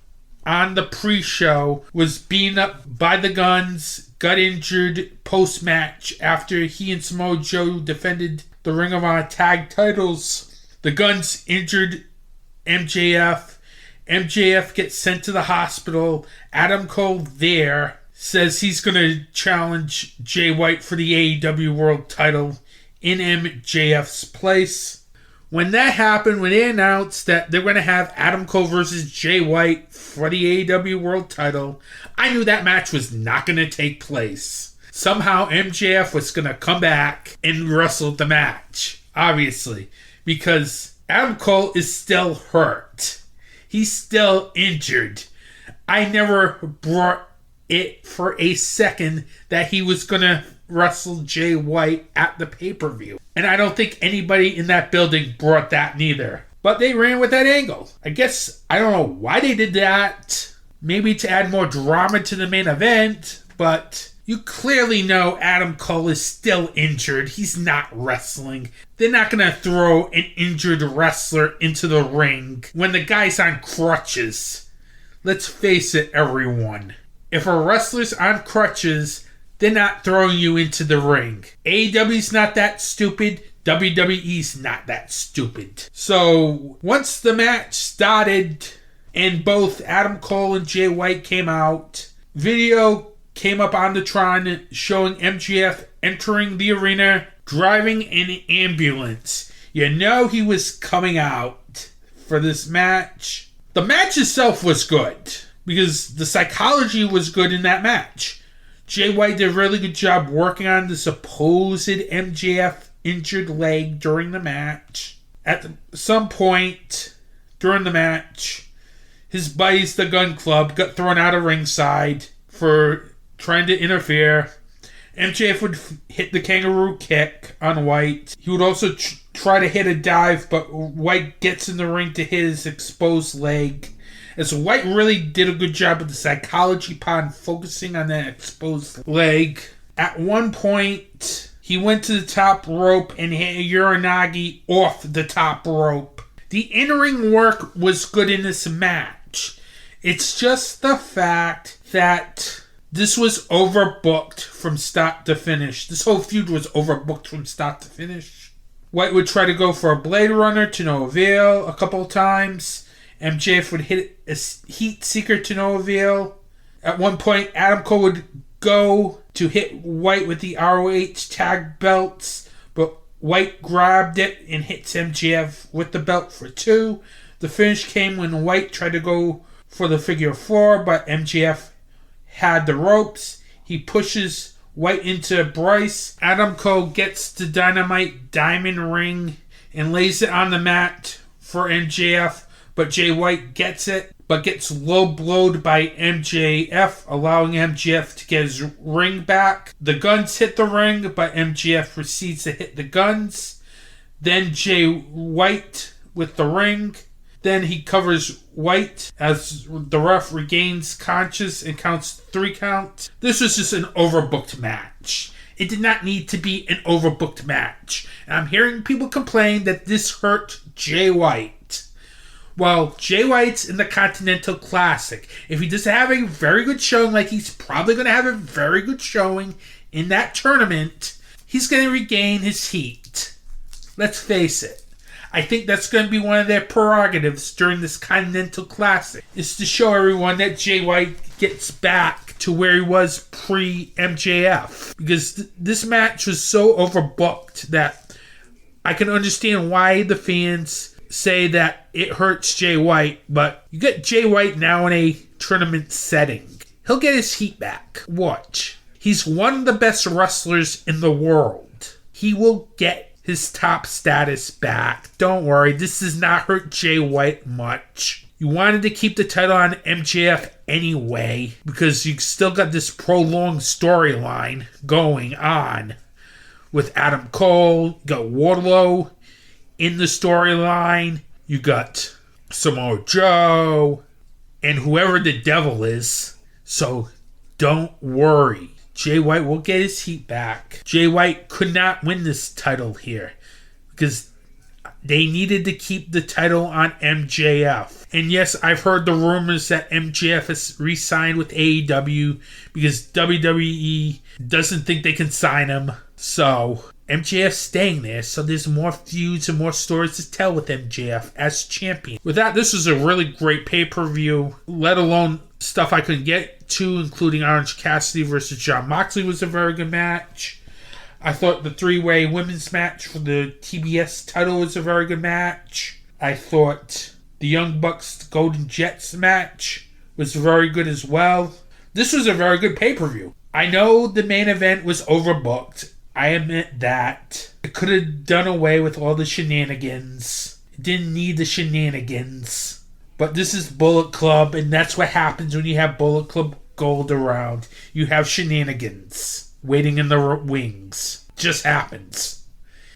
on the pre-show was beaten up by the Guns, got injured post-match after he and Samoa Joe defended the Ring of Honor tag titles. The Guns injured MJF. MJF gets sent to the hospital. Adam Cole there says he's going to challenge Jay White for the AEW World title in MJF's place. When that happened, when they announced that they're going to have Adam Cole versus Jay White for the AEW World title, I knew that match was not going to take place. Somehow MJF was going to come back and wrestle the match, obviously, because Adam Cole is still hurt. He's still injured. I never brought it for a second that he was going to wrestle Jay White at the pay-per-view. And I don't think anybody in that building brought that neither. But they ran with that angle. I guess, I don't know why they did that. Maybe to add more drama to the main event. But you clearly know Adam Cole is still injured. He's not wrestling. They're not going to throw an injured wrestler into the ring when the guy's on crutches. Let's face it, everyone. If a wrestler's on crutches, they're not throwing you into the ring. AEW's not that stupid. WWE's not that stupid. So, once the match started and both Adam Cole and Jay White came out, video came up on the Tron showing MJF entering the arena, driving an ambulance. You know he was coming out for this match. The match itself was good, because the psychology was good in that match. Jay White did a really good job working on the supposed MJF injured leg during the match. At some point during the match, his buddies, the Gun Club, got thrown out of ringside for trying to interfere. MJF would hit the kangaroo kick on White. He would also try to hit a dive, but White gets in the ring to hit his exposed leg. As White really did a good job with the psychology pod, focusing on that exposed leg. At one point, he went to the top rope and hit a Uranagi off the top rope. The in-ring work was good in this match. It's just the fact that this was overbooked from start to finish. This whole feud was overbooked from start to finish. White would try to go for a Blade Runner to no avail a couple of times. MJF would hit a Heat Seeker to no avail. At one point, Adam Cole would go to hit White with the ROH tag belts, but White grabbed it and hits MJF with the belt for 2. The finish came when White tried to go for the figure 4, but MJF had the ropes. He pushes White into Bryce. Adam Cole gets the Dynamite Diamond Ring and lays it on the mat for MJF, but Jay White gets it, but gets low blowed by MJF, allowing MJF to get his ring back. The Guns hit the ring, but MJF proceeds to hit the Guns. Then Jay White with the ring. Then he covers White as the ref regains conscious and counts 3 counts. This was just an overbooked match. It did not need to be an overbooked match. And I'm hearing people complain that this hurt Jay White. Well, Jay White's in the Continental Classic. If he doesn't have a very good showing, like he's probably going to have a very good showing in that tournament, he's going to regain his heat. Let's face it. I think that's going to be one of their prerogatives during this Continental Classic, is to show everyone that Jay White gets back to where he was pre-MJF. Because this match was so overbooked that I can understand why the fans say that it hurts Jay White, but you get Jay White now in a tournament setting. He'll get his heat back. Watch. He's one of the best wrestlers in the world. He will get his top status back. Don't worry, this does not hurt Jay White much. You wanted to keep the title on MJF anyway, because you still got this prolonged storyline going on with Adam Cole. You got Wardlow in the storyline. You got Samoa Joe and whoever the devil is. So don't worry. Jay White will get his heat back. Jay White could not win this title here because they needed to keep the title on MJF. And yes, I've heard the rumors that MJF has re-signed with AEW because WWE doesn't think they can sign him. So MJF's staying there, so there's more feuds and more stories to tell with MJF as champion. With that, this was a really great pay-per-view, let alone stuff I couldn't get to, including Orange Cassidy versus Jon Moxley was a very good match. I thought the 3-way women's match for the TBS title was a very good match. I thought the Young Bucks Golden Jets match was very good as well. This was a very good pay-per-view. I know the main event was overbooked. I admit that. It could have done away with all the shenanigans. It didn't need the shenanigans. But this is Bullet Club, and that's what happens when you have Bullet Club Gold around. You have shenanigans waiting in the wings. Just happens.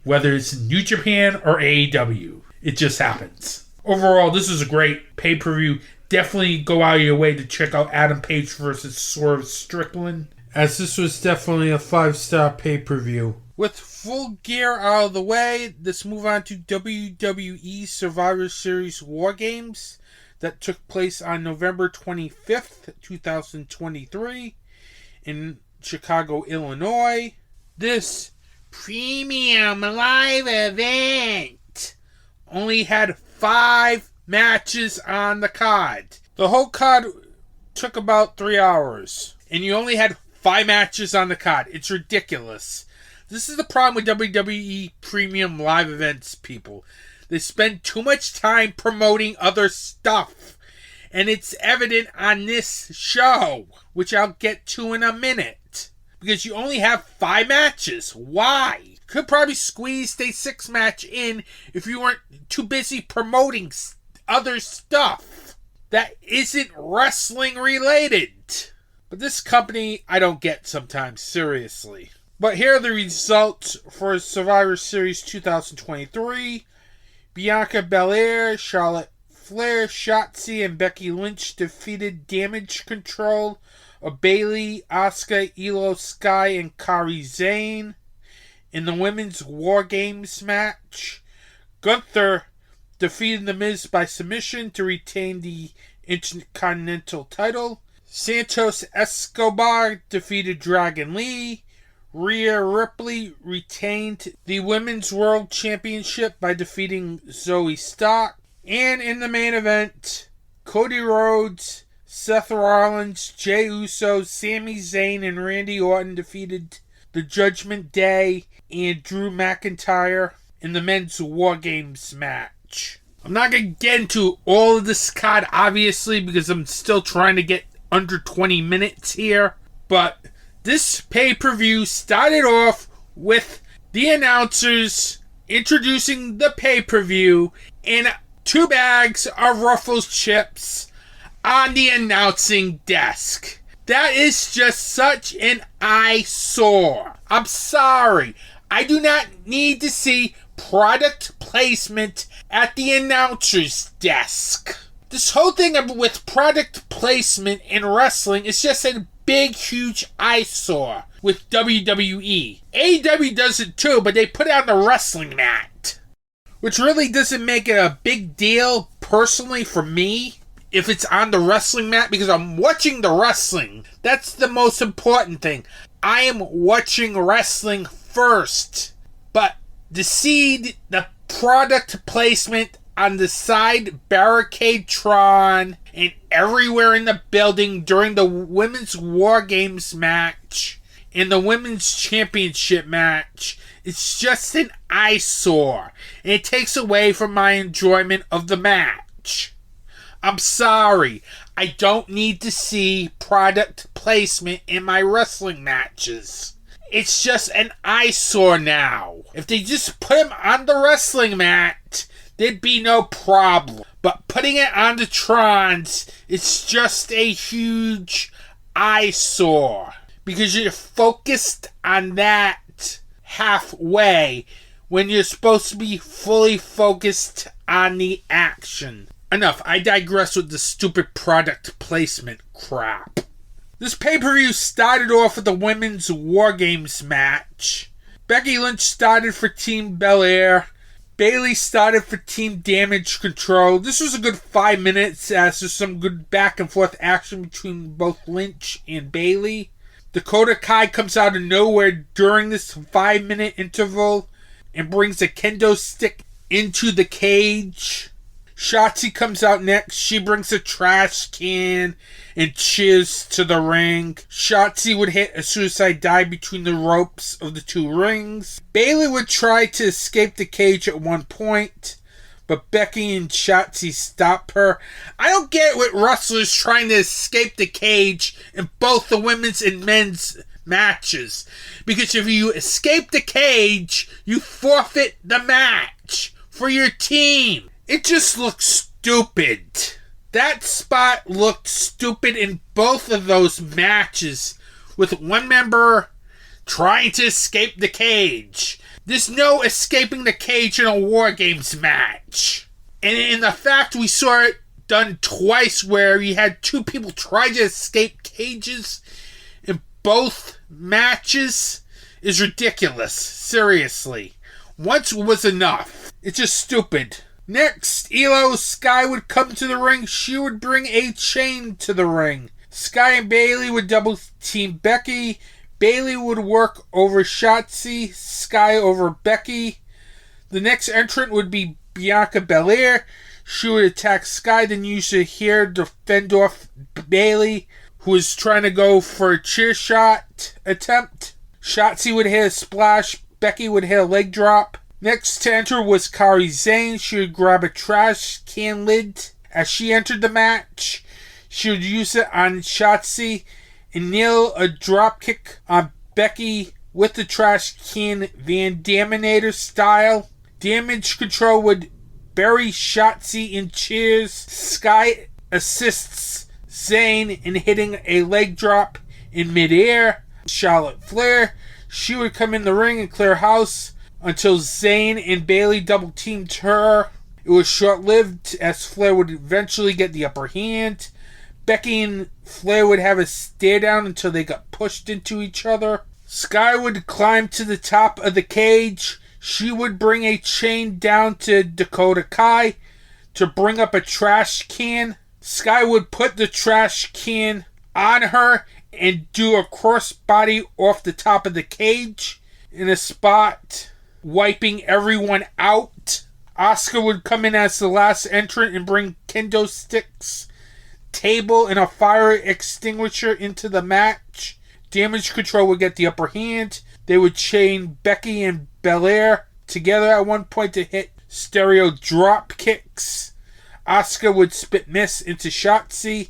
Whether it's New Japan or AEW, it just happens. Overall, this is a great pay-per-view. Definitely go out of your way to check out Adam Page versus Swerve Strickland, as this was definitely a 5-star pay-per-view. With full gear out of the way, let's move on to WWE Survivor Series War Games that took place on November 25th, 2023 in Chicago, Illinois. This premium live event only had 5 matches on the card. The whole card took about 3 hours, and you only had 5 matches on the card. It's ridiculous. This is the problem with WWE premium live events, people. They spend too much time promoting other stuff. And it's evident on this show, which I'll get to in a minute. because you only have 5 matches. Why? Could probably squeeze a 6 match in if you weren't too busy promoting other stuff that isn't wrestling related. But this company, I don't get sometimes, seriously. But here are the results for Survivor Series 2023. Bianca Belair, Charlotte Flair, Shotzi, and Becky Lynch defeated Damage Control of Bayley, Asuka, Elo Sky, and Kairi Sane. In the Women's War Games match, Gunther defeated The Miz by submission to retain the Intercontinental title. Santos Escobar defeated Dragon Lee. Rhea Ripley retained the Women's World Championship by defeating Zoe Stark. And in the main event, Cody Rhodes, Seth Rollins, Jey Uso, Sami Zayn, and Randy Orton defeated the Judgment Day and Drew McIntyre in the Men's War Games match. I'm not going to get into all of this card, obviously, because I'm still trying to get under 20 minutes here. But this pay-per-view started off with the announcers introducing the pay-per-view and 2 bags of Ruffles chips on the announcing desk. That is just such an eyesore. I'm sorry. I do not need to see product placement at the announcer's desk. This whole thing with product placement in wrestling is just a big, huge eyesore with WWE. AEW does it too, but they put it on the wrestling mat, which really doesn't make it a big deal, personally, for me, if it's on the wrestling mat, because I'm watching the wrestling. That's the most important thing. I am watching wrestling first. But to see the product placement on the side barricade-tron and everywhere in the building during the Women's War Games match and the Women's Championship match, it's just an eyesore. And it takes away from my enjoyment of the match. I'm sorry. I don't need to see product placement in my wrestling matches. It's just an eyesore now. If they just put him on the wrestling mat, there'd be no problem. But putting it on the Trons, it's just a huge eyesore. Because you're focused on that halfway when you're supposed to be fully focused on the action. Enough, I digress with the stupid product placement crap. This pay-per-view started off with the Women's War Games match. Becky Lynch started for Team Belair. Bayley started for Team Damage Control. This was a good 5 minutes as there's some good back and forth action between both Lynch and Bayley. Dakota Kai comes out of nowhere during this 5-minute interval and brings a kendo stick into the cage. Shotzi comes out next. She brings a trash can and cheers to the ring. Shotzi would hit a suicide dive between the ropes of the 2 rings. Bayley would try to escape the cage at one point, but Becky and Shotzi stop her. I don't get what wrestlers trying to escape the cage in both the women's and men's matches. Because if you escape the cage, you forfeit the match for your team. It just looks stupid. That spot looked stupid in both of those matches, with one member trying to escape the cage. There's no escaping the cage in a War Games match. And in the fact we saw it done twice where you had 2 people try to escape cages in both matches is ridiculous. Seriously. Once was enough. It's just stupid. Next, Elo Sky would come to the ring. She would bring a chain to the ring. Sky and Bayley would double team Becky. Bayley would work over Shotzi. Sky over Becky. The next entrant would be Bianca Belair. She would attack Sky, then use her hair to fend off Bayley, who was trying to go for a chair shot attempt. Shotzi would hit a splash. Becky would hit a leg drop. Next to enter was Kairi Sane. She would grab a trash can lid. As she entered the match, she would use it on Shotzi and nail a dropkick on Becky with the trash can Van Daminator style. Damage Control would bury Shotzi in chairs. Sky assists Zayn in hitting a leg drop in midair. Charlotte Flair, she would come in the ring and clear house until Zayn and Bayley double teamed her. It was short-lived as Flair would eventually get the upper hand. Becky and Flair would have a stare down until they got pushed into each other. Sky would climb to the top of the cage. She would bring a chain down to Dakota Kai to bring up a trash can. Sky would put the trash can on her and do a crossbody off the top of the cage in a spot, wiping everyone out. Asuka would come in as the last entrant and bring kendo sticks, table, and a fire extinguisher into the match. Damage Control would get the upper hand. They would chain Becky and Belair together at one point to hit stereo drop kicks. Asuka would spit miss into Shotzi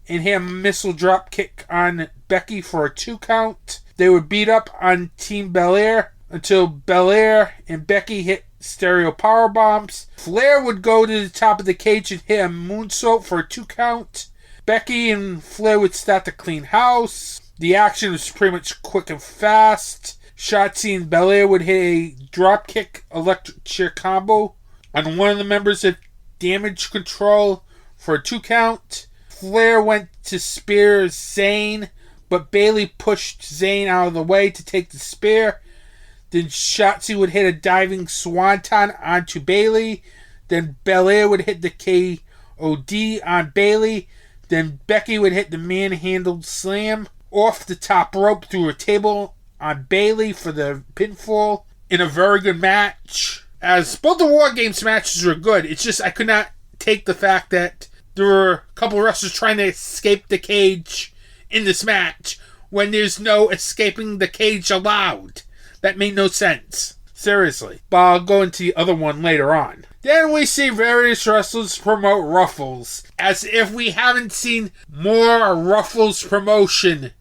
and hit a missile drop kick on Becky for a 2 count. They would beat up on Team Belair until Belair and Becky hit stereo power bombs. Flair would go to the top of the cage and hit a moonsault for a 2 count. Becky and Flair would start to clean house. The action was pretty much quick and fast. Shotzi and Belair would hit a dropkick electric chair combo on one of the members of Damage Control for a 2 count. Flair went to spear Zayn, but Bayley pushed Zayn out of the way to take the spear. Then Shotzi would hit a diving swanton onto Bayley. Then Belair would hit the KOD on Bayley. Then Becky would hit the manhandled slam off the top rope through a table on Bayley for the pinfall in a very good match. As both the War Games matches were good, it's just I could not take the fact that there were a couple wrestlers trying to escape the cage in this match when there's no escaping the cage allowed. That made no sense. Seriously. But I'll go into the other one later on. Then we see various wrestlers promote Ruffles, as if we haven't seen more Ruffles promotion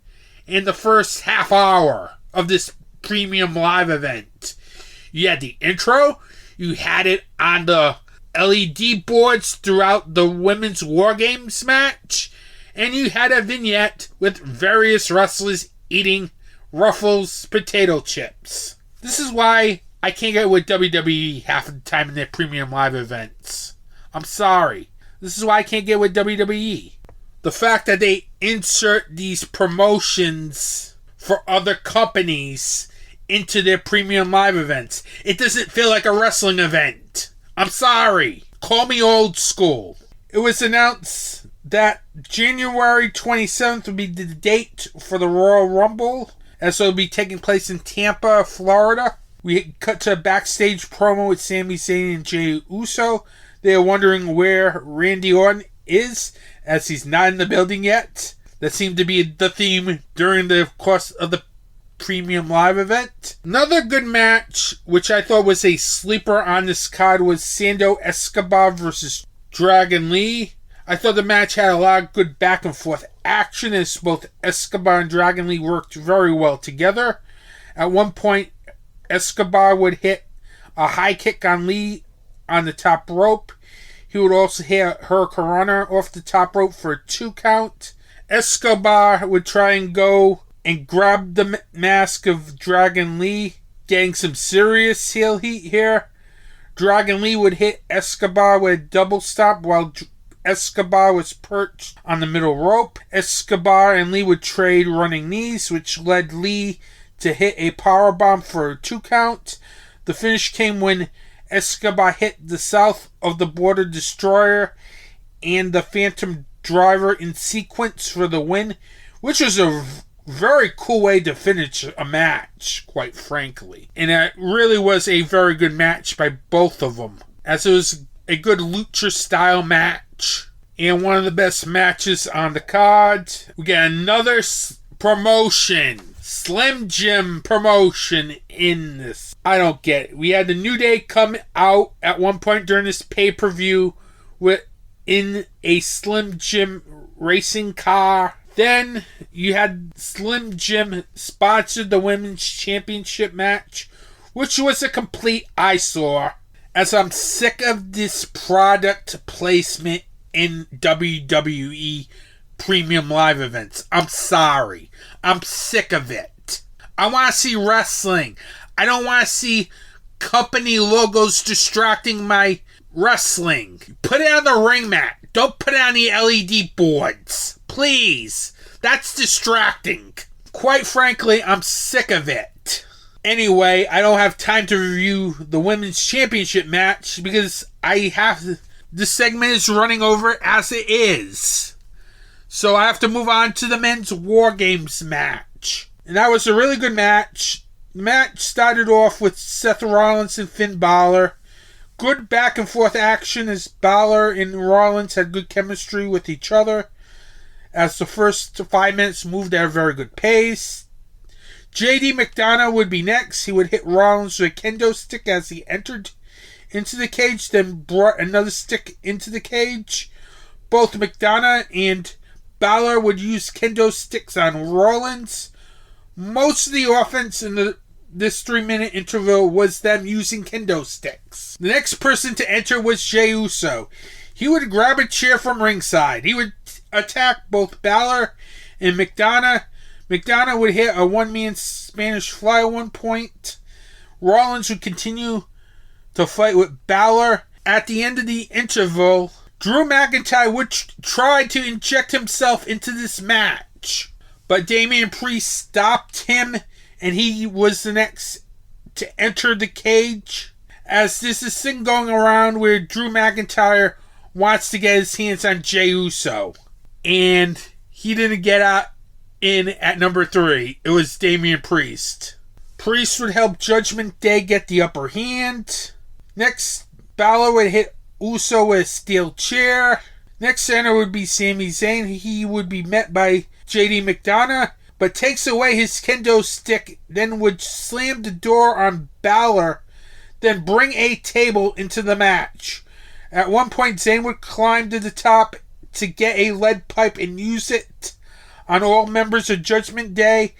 in the first half hour of this premium live event. You had the intro, you had it on the LED boards throughout the Women's War Games match, and you had a vignette with various wrestlers eating Ruffles potato chips. This is why I can't get with WWE half the time in their premium live events. I'm sorry. This is why I can't get with WWE. The fact that they insert these promotions for other companies into their premium live events. It doesn't feel like a wrestling event. I'm sorry. Call me old school. It was announced that January 27th would be the date for the Royal Rumble, as it will be taking place in Tampa, Florida. We cut to a backstage promo with Sami Zayn and Jey Uso. They are wondering where Randy Orton is, as he's not in the building yet. That seemed to be the theme during the course of the premium live event. Another good match, which I thought was a sleeper on this card, was Sando Escobar versus Dragon Lee. I thought the match had a lot of good back and forth action, as both Escobar and Dragon Lee worked very well together. At one point, Escobar would hit a high kick on Lee on the top rope. He would also hit her Hurricanrana off the top rope for a 2 count. Escobar would try and go and grab the mask of Dragon Lee, getting some serious heel heat here. Dragon Lee would hit Escobar with a double stomp while Escobar was perched on the middle rope. Escobar and Lee would trade running knees, which led Lee to hit a powerbomb for a 2 count. The finish came when Escobar hit the south of the border destroyer and the Phantom Driver in sequence for the win, which was a very cool way to finish a match, quite frankly. And it really was a very good match by both of them, as it was a good lucha style match and one of the best matches on the card. We got another promotion, Slim Jim promotion in this. I don't get it. We had the New Day come out at one point during this pay-per-view in a Slim Jim racing car Then you had Slim Jim sponsored the Women's Championship match, which was a complete eyesore, as I'm sick of this product placement in WWE premium live events. I'm sorry. I'm sick of it. I want to see wrestling. I don't want to see company logos distracting my wrestling. Put it on the ring mat. Don't put it on the LED boards. Please. That's distracting. Quite frankly, I'm sick of it. Anyway, I don't have time to review the Women's Championship match because this segment is running over as it is. So I have to move on to the Men's War Games match. And that was a really good match. The match started off with Seth Rollins and Finn Balor. Good back and forth action as Balor and Rollins had good chemistry with each other. As the first 5 minutes moved at a very good pace. JD McDonough would be next. He would hit Rollins with a kendo stick as he entered into the cage, then brought another stick into the cage. Both McDonough and Balor would use kendo sticks on Rollins. Most of the offense in this 3-minute interval was them using kendo sticks. The next person to enter was Jey Uso. He would grab a chair from ringside. He would attack both Balor and McDonough. McDonough would hit a one-man Spanish fly at one point. Rollins would continue to fight with Balor. At the end of the interval, Drew McIntyre would try to inject himself into this match, but Damian Priest stopped him, and he was the next to enter the cage. As there's this thing going around where Drew McIntyre wants to get his hands on Jey Uso, and he didn't get in at number 3. It was Damian Priest. Priest would help Judgment Day get the upper hand. Next, Balor would hit Uso with a steel chair. Next center would be Sami Zayn. He would be met by JD McDonough, but takes away his kendo stick, then would slam the door on Balor, then bring a table into the match. At one point, Zayn would climb to the top to get a lead pipe and use it on all members of Judgment Day.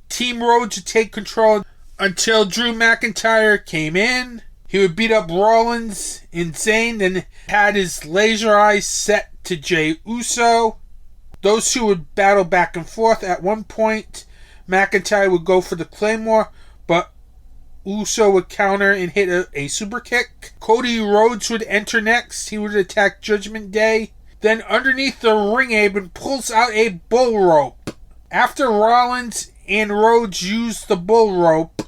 Team Rhodes would take control until Drew McIntyre came in. He would beat up Rollins and Zayn, then had his laser eyes set to Jey Uso. Those two would battle back and forth. At one point, McIntyre would go for the Claymore, but Uso would counter and hit a super kick. Cody Rhodes would enter next. He would attack Judgment Day. Then underneath the ring apron pulls out a bull rope. After Rollins and Rhodes use the bull rope,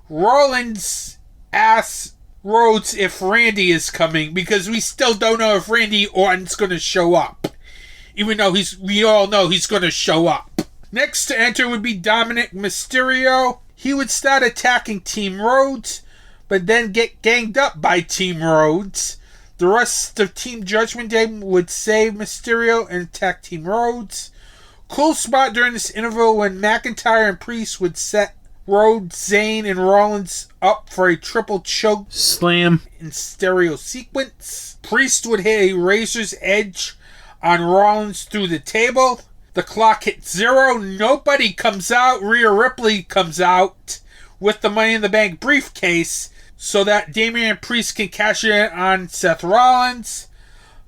Rollins asks Rhodes if Randy is coming, because we still don't know if Randy Orton's going to show up, even though we all know he's going to show up. Next to enter would be Dominic Mysterio. He would start attacking Team Rhodes, but then get ganged up by Team Rhodes. The rest of Team Judgment Day would save Mysterio and attack Team Rhodes. Cool spot during this interval when McIntyre and Priest would set Rhodes, Zayn, and Rollins up for a triple choke Slam in stereo sequence. Priest would hit a razor's edge on Rollins through the table. The clock hit 0. Nobody comes out. Rhea Ripley comes out with the Money in the Bank briefcase so that Damian Priest can cash in on Seth Rollins.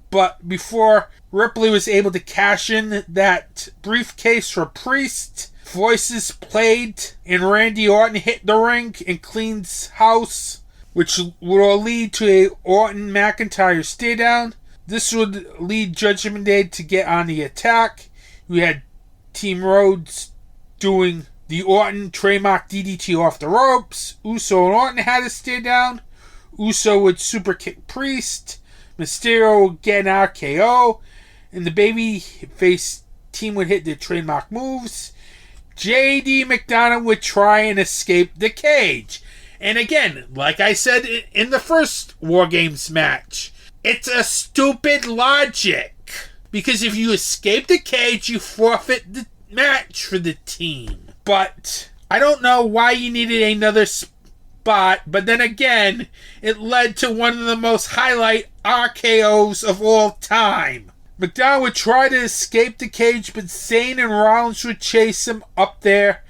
But before Ripley was able to cash in that briefcase for Priest, voices played and Randy Orton hit the ring and cleans house, which will lead to a Orton-McIntyre stay down. This would lead Judgment Day to get on the attack. We had Team Rhodes doing the Orton trademark DDT off the ropes. Uso and Orton had to stay down. Uso would super kick Priest. Mysterio would get an RKO. And the babyface team would hit the trademark moves. JD McDonough would try and escape the cage. And again, like I said in the first War Games match, it's a stupid logic. Because if you escape the cage, you forfeit the match for the team. But I don't know why you needed another spot. But then again, it led to one of the most highlight RKOs of all time. McDonald would try to escape the cage, but Zayn and Rollins would chase him up there.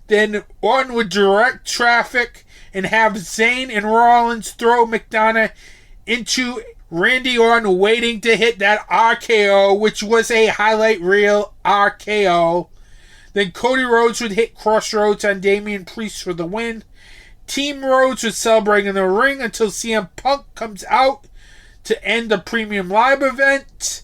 Then Orton would direct traffic and have Zayn and Rollins throw McDonald into Randy Orton, waiting to hit that RKO, which was a highlight reel RKO. Then Cody Rhodes would hit Crossroads on Damian Priest for the win. Team Rhodes would celebrate in the ring until CM Punk comes out to end the Premium Live event.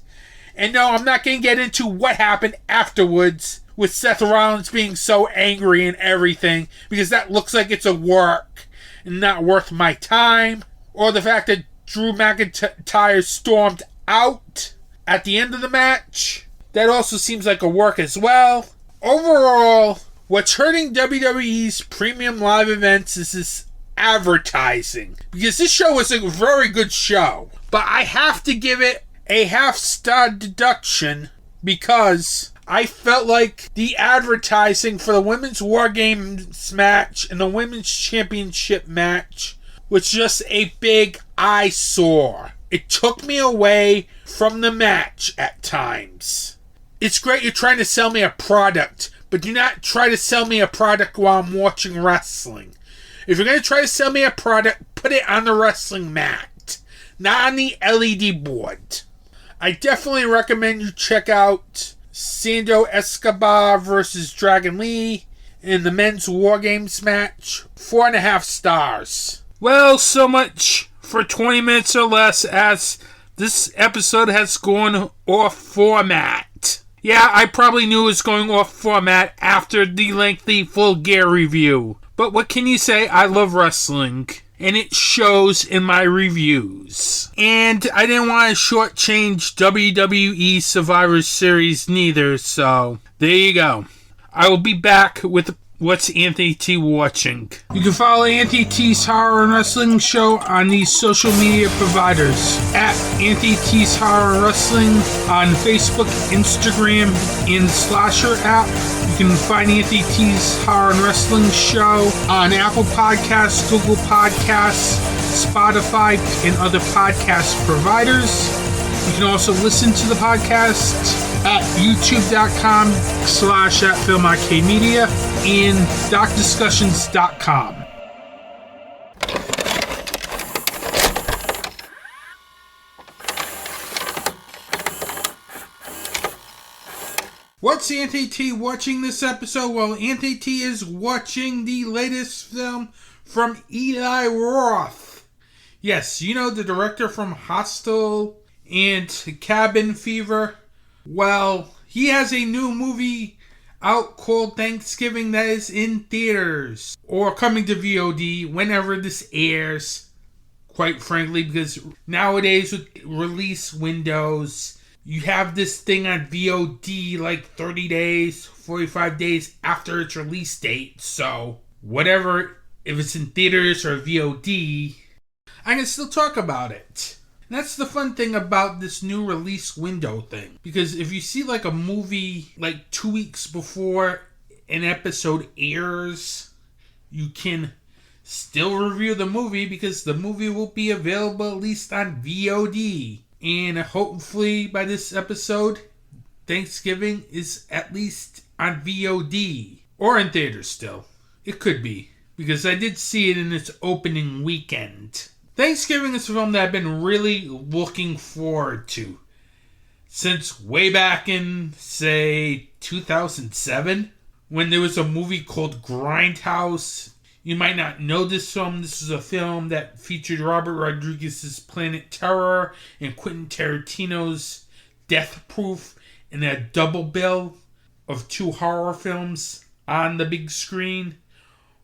And no, I'm not going to get into what happened afterwards with Seth Rollins being so angry and everything, because that looks like it's a work and not worth my time. Or the fact that Drew McIntyre stormed out at the end of the match. That also seems like a work as well. Overall, what's hurting WWE's Premium Live events is this advertising. Because this show was a very good show, but I have to give it a half-star deduction because I felt like the advertising for the Women's War Games match and the Women's Championship match was just a big eyesore. It took me away from the match at times. It's great you're trying to sell me a product, but do not try to sell me a product while I'm watching wrestling. If you're going to try to sell me a product, put it on the wrestling mat, not on the LED board. I definitely recommend you check out Sando Escobar versus Dragon Lee in the Men's War Games match. 4.5 stars. Well, so much for 20 minutes or less, as this episode has gone off format. Yeah, I probably knew it was going off format after the lengthy Full Gear review. But what can you say? I love wrestling, and it shows in my reviews. And I didn't want to shortchange WWE Survivor Series neither, so there you go. I will be back with What's Anthony T watching? You can follow Anthony T's Horror and Wrestling Show on these social media providers at Anthony T's Horror and Wrestling on Facebook, Instagram, and the Slasher app. You can find Anthony T's Horror and Wrestling Show on Apple Podcasts, Google Podcasts, Spotify, and other podcast providers. You can also listen to the podcast at youtube.com/@FilmArcadeMedia and DocDiscussions.com. What's Anthony T watching this episode? Well, Anthony T is watching the latest film from Eli Roth. Yes, you know, the director from Hostel and Cabin Fever. Well, he has a new movie out called Thanksgiving that is in theaters or coming to VOD whenever this airs, quite frankly, because nowadays with release windows, you have this thing on VOD like 30 days, 45 days after its release date. So whatever, if it's in theaters or VOD, I can still talk about it. And that's the fun thing about this new release window thing. Because if you see like a movie like 2 weeks before an episode airs, you can still review the movie because the movie will be available at least on VOD. And hopefully by this episode, Thanksgiving is at least on VOD. Or in theaters still. It could be. Because I did see it in its opening weekend. Thanksgiving is a film that I've been really looking forward to since way back in, say, 2007, when there was a movie called Grindhouse. You might not know this film. This is a film that featured Robert Rodriguez's Planet Terror and Quentin Tarantino's Death Proof in a double bill of 2 horror films on the big screen.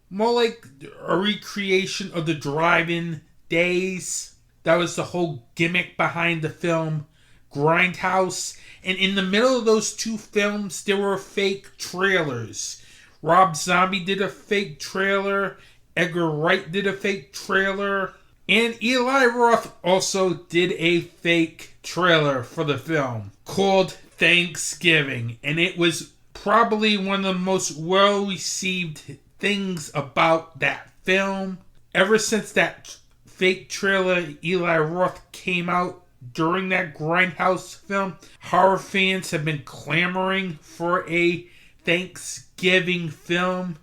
More like a recreation of the drive-in days. That was the whole gimmick behind the film Grindhouse. And in the middle of those 2 films, there were fake trailers. Rob Zombie did a fake trailer. Edgar Wright did a fake trailer. And Eli Roth also did a fake trailer for the film called Thanksgiving. And it was probably one of the most well-received things about that film. Ever since that fake trailer Eli Roth came out during that Grindhouse film, horror fans have been clamoring for a Thanksgiving film.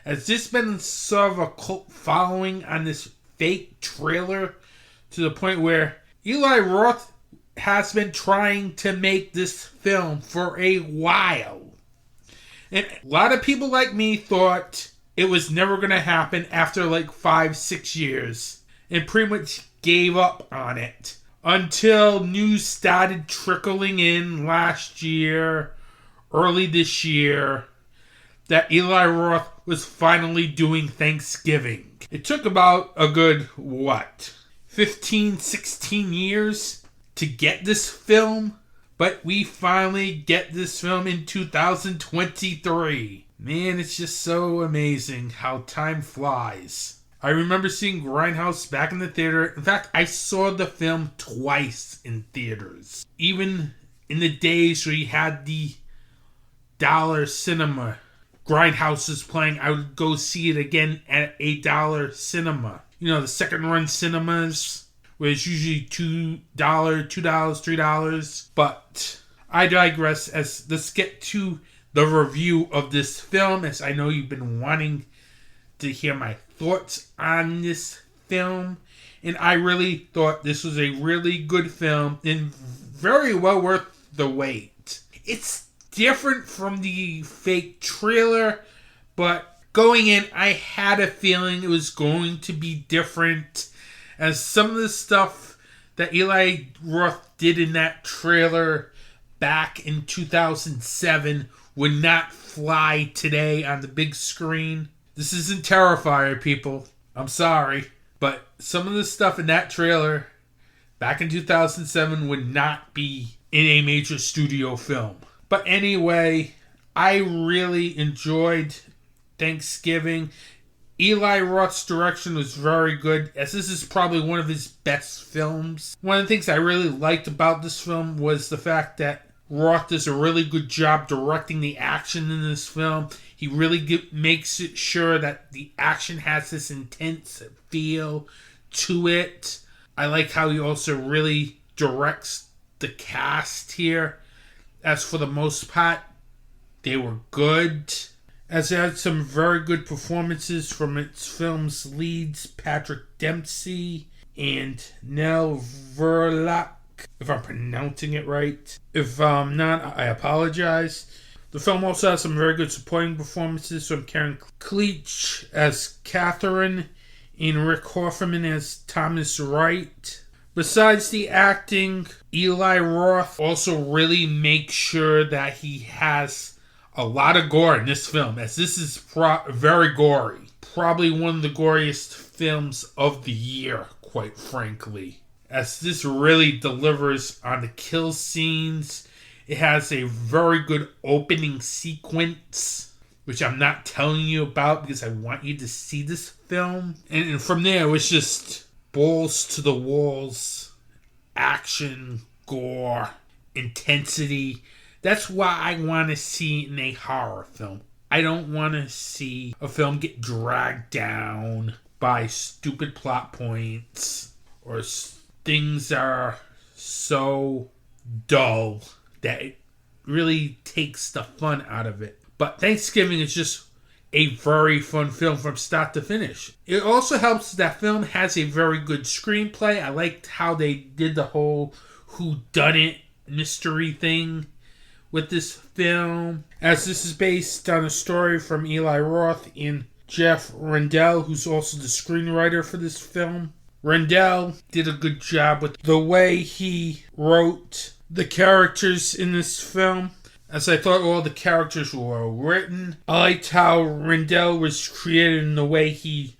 Has this been sort of a cult following on this fake trailer to the point where Eli Roth has been trying to make this film for a while? And a lot of people like me thought it was never going to happen after like 5-6 years and pretty much gave up on it until news started trickling in last year, early this year, that Eli Roth was finally doing Thanksgiving. It took about a good, 15-16 years to get this film, but we finally get this film in 2023. Man, it's just so amazing how time flies. I remember seeing Grindhouse back in the theater. In fact, I saw the film twice in theaters. Even in the days where you had the dollar cinema, Grindhouse is playing, I would go see it again at a dollar cinema. You know, the second run cinemas, where it's usually $2, $3. But I digress. Let's get to the review of this film, as I know you've been wanting to hear my thoughts on this film. And I really thought this was a really good film and very well worth the wait. It's different from the fake trailer, but going in, I had a feeling it was going to be different, as some of the stuff that Eli Roth did in that trailer back in 2007 would not fly today on the big screen. This isn't Terrifier, people. I'm sorry. But some of the stuff in that trailer back in 2007 would not be in a major studio film. But anyway, I really enjoyed Thanksgiving. Eli Roth's direction was very good, as this is probably one of his best films. One of the things I really liked about this film was the fact that Roth does a really good job directing the action in this film. He really makes it sure that the action has this intense feel to it. I like how he also really directs the cast here. As for the most part, they were good. As it had some very good performances from its film's leads, Patrick Dempsey and Nell Verloc, if I'm pronouncing it right. If I'm not, I apologize. The film also has some very good supporting performances from Karen Cleach as Catherine and Rick Hoffman as Thomas Wright. Besides the acting, Eli Roth also really makes sure that he has a lot of gore in this film, as this is very gory. Probably one of the goriest films of the year, quite frankly, as this really delivers on the kill scenes. It has a very good opening sequence, which I'm not telling you about because I want you to see this film. And from there, it was just balls to the walls, action, gore, intensity. That's what I want to see in a horror film. I don't want to see a film get dragged down by stupid plot points or things that are so dull that it really takes the fun out of it. But Thanksgiving is just a very fun film from start to finish. It also helps that film has a very good screenplay. I liked how they did the whole whodunit mystery thing with this film, as this is based on a story from Eli Roth and Jeff Rendell, who's also the screenwriter for this film. Rendell did a good job with the way he wrote the characters in this film, as I thought all the characters were well written. I liked how Rendell was created in the way he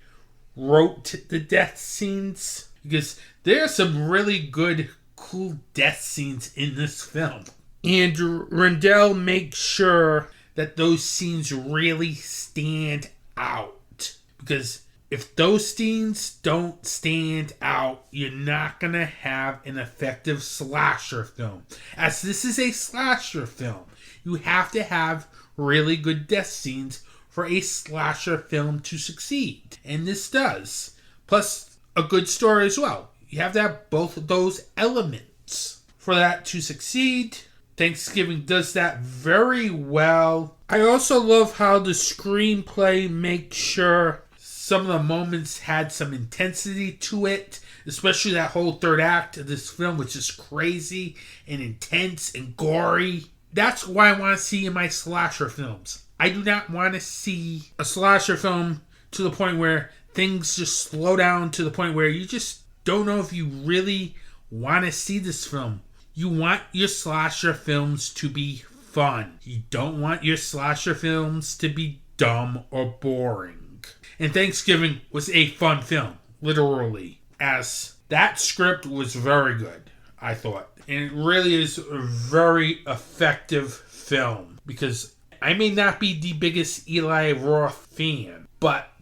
wrote the death scenes, because there are some really good, cool death scenes in this film. And Rendell makes sure that those scenes really stand out, because if those scenes don't stand out, you're not going to have an effective slasher film. As this is a slasher film, you have to have really good death scenes for a slasher film to succeed. And this does. Plus, a good story as well. You have to have both of those elements. films. For that to succeed, Thanksgiving does that very well. I also love how the screenplay makes sure some of the moments had some intensity to it, especially that whole third act of this film, which is crazy and intense and gory. That's what I want to see in my slasher films. I do not want to see a slasher film to the point where things just slow down to the point where you just don't know if you really want to see this film. You want your slasher films to be fun. You don't want your slasher films to be dumb or boring. And Thanksgiving was a fun film, literally, as that script was very good, I thought. And it really is a very effective film, because I may not be the biggest Eli Roth fan, but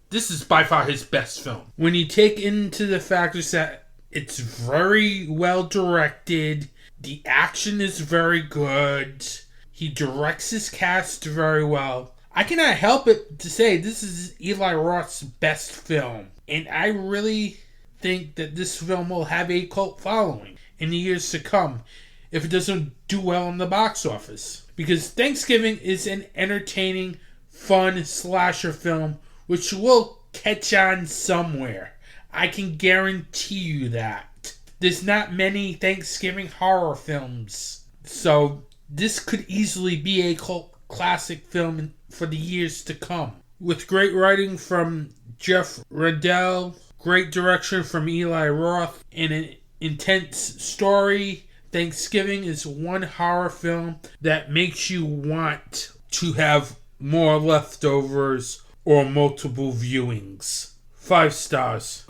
this is by far his best film. When you take into the factors that it's very well directed, the action is very good, he directs his cast very well, I cannot help it to say this is Eli Roth's best film. And I really think that this film will have a cult following in the years to come if it doesn't do well in the box office. Because Thanksgiving is an entertaining, fun slasher film which will catch on somewhere. I can guarantee you that. There's not many Thanksgiving horror films, so this could easily be a cult classic film for the years to come. With great writing from Jeff Rendell, great direction from Eli Roth, and an intense story, Thanksgiving is one horror film that makes you want to have more leftovers or multiple viewings. 5 stars.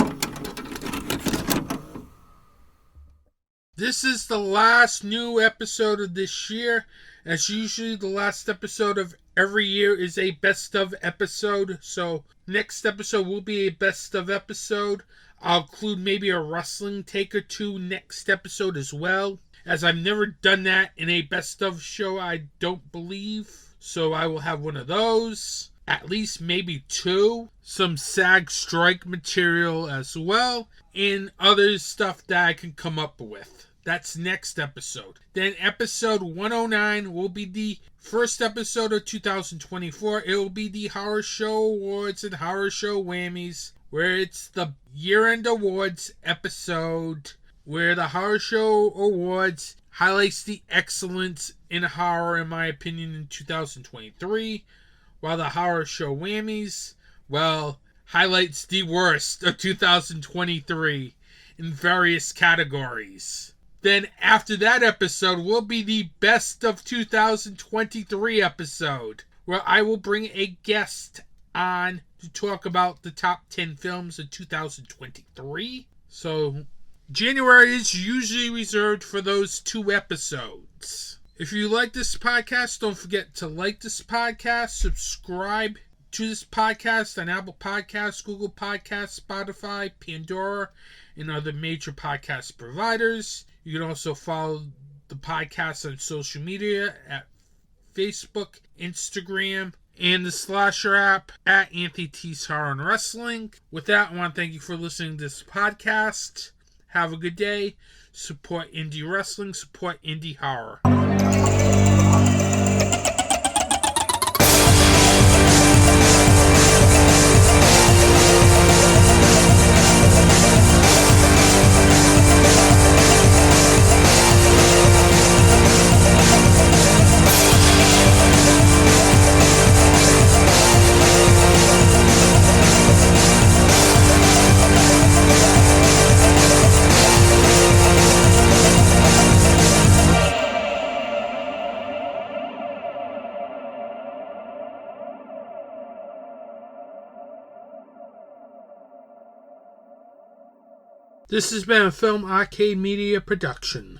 This is the last new episode of this year. As usually, the last episode of every year is a best of episode. So, next episode will be a best of episode. I'll include maybe a wrestling take or two next episode as well, as I've never done that in a best of show, I don't believe. So, I will have one of those. At least maybe 2. Some SAG strike material as well. And other stuff that I can come up with. That's next episode. Then episode 109 will be the first episode of 2024. It will be the Horror Show Awards and Horror Show Whammies, where it's the year-end awards episode, where the Horror Show Awards highlights the excellence in horror, in my opinion, in 2023, while the Horror Show Whammies, well, highlights the worst of 2023 in various categories. Then after that episode will be the best of 2023 episode, where I will bring a guest on to talk about the top 10 films of 2023. So January is usually reserved for those 2 episodes. If you like this podcast, don't forget to like this podcast, subscribe to this podcast on Apple Podcasts, Google Podcasts, Spotify, Pandora, and other major podcast providers. You can also follow the podcast on social media at Facebook, Instagram, and the Slasher app at Anthony T's Horror and Wrestling. With that, I want to thank you for listening to this podcast. Have a good day. Support indie wrestling. Support indie horror. This has been a Film Arcade Media production.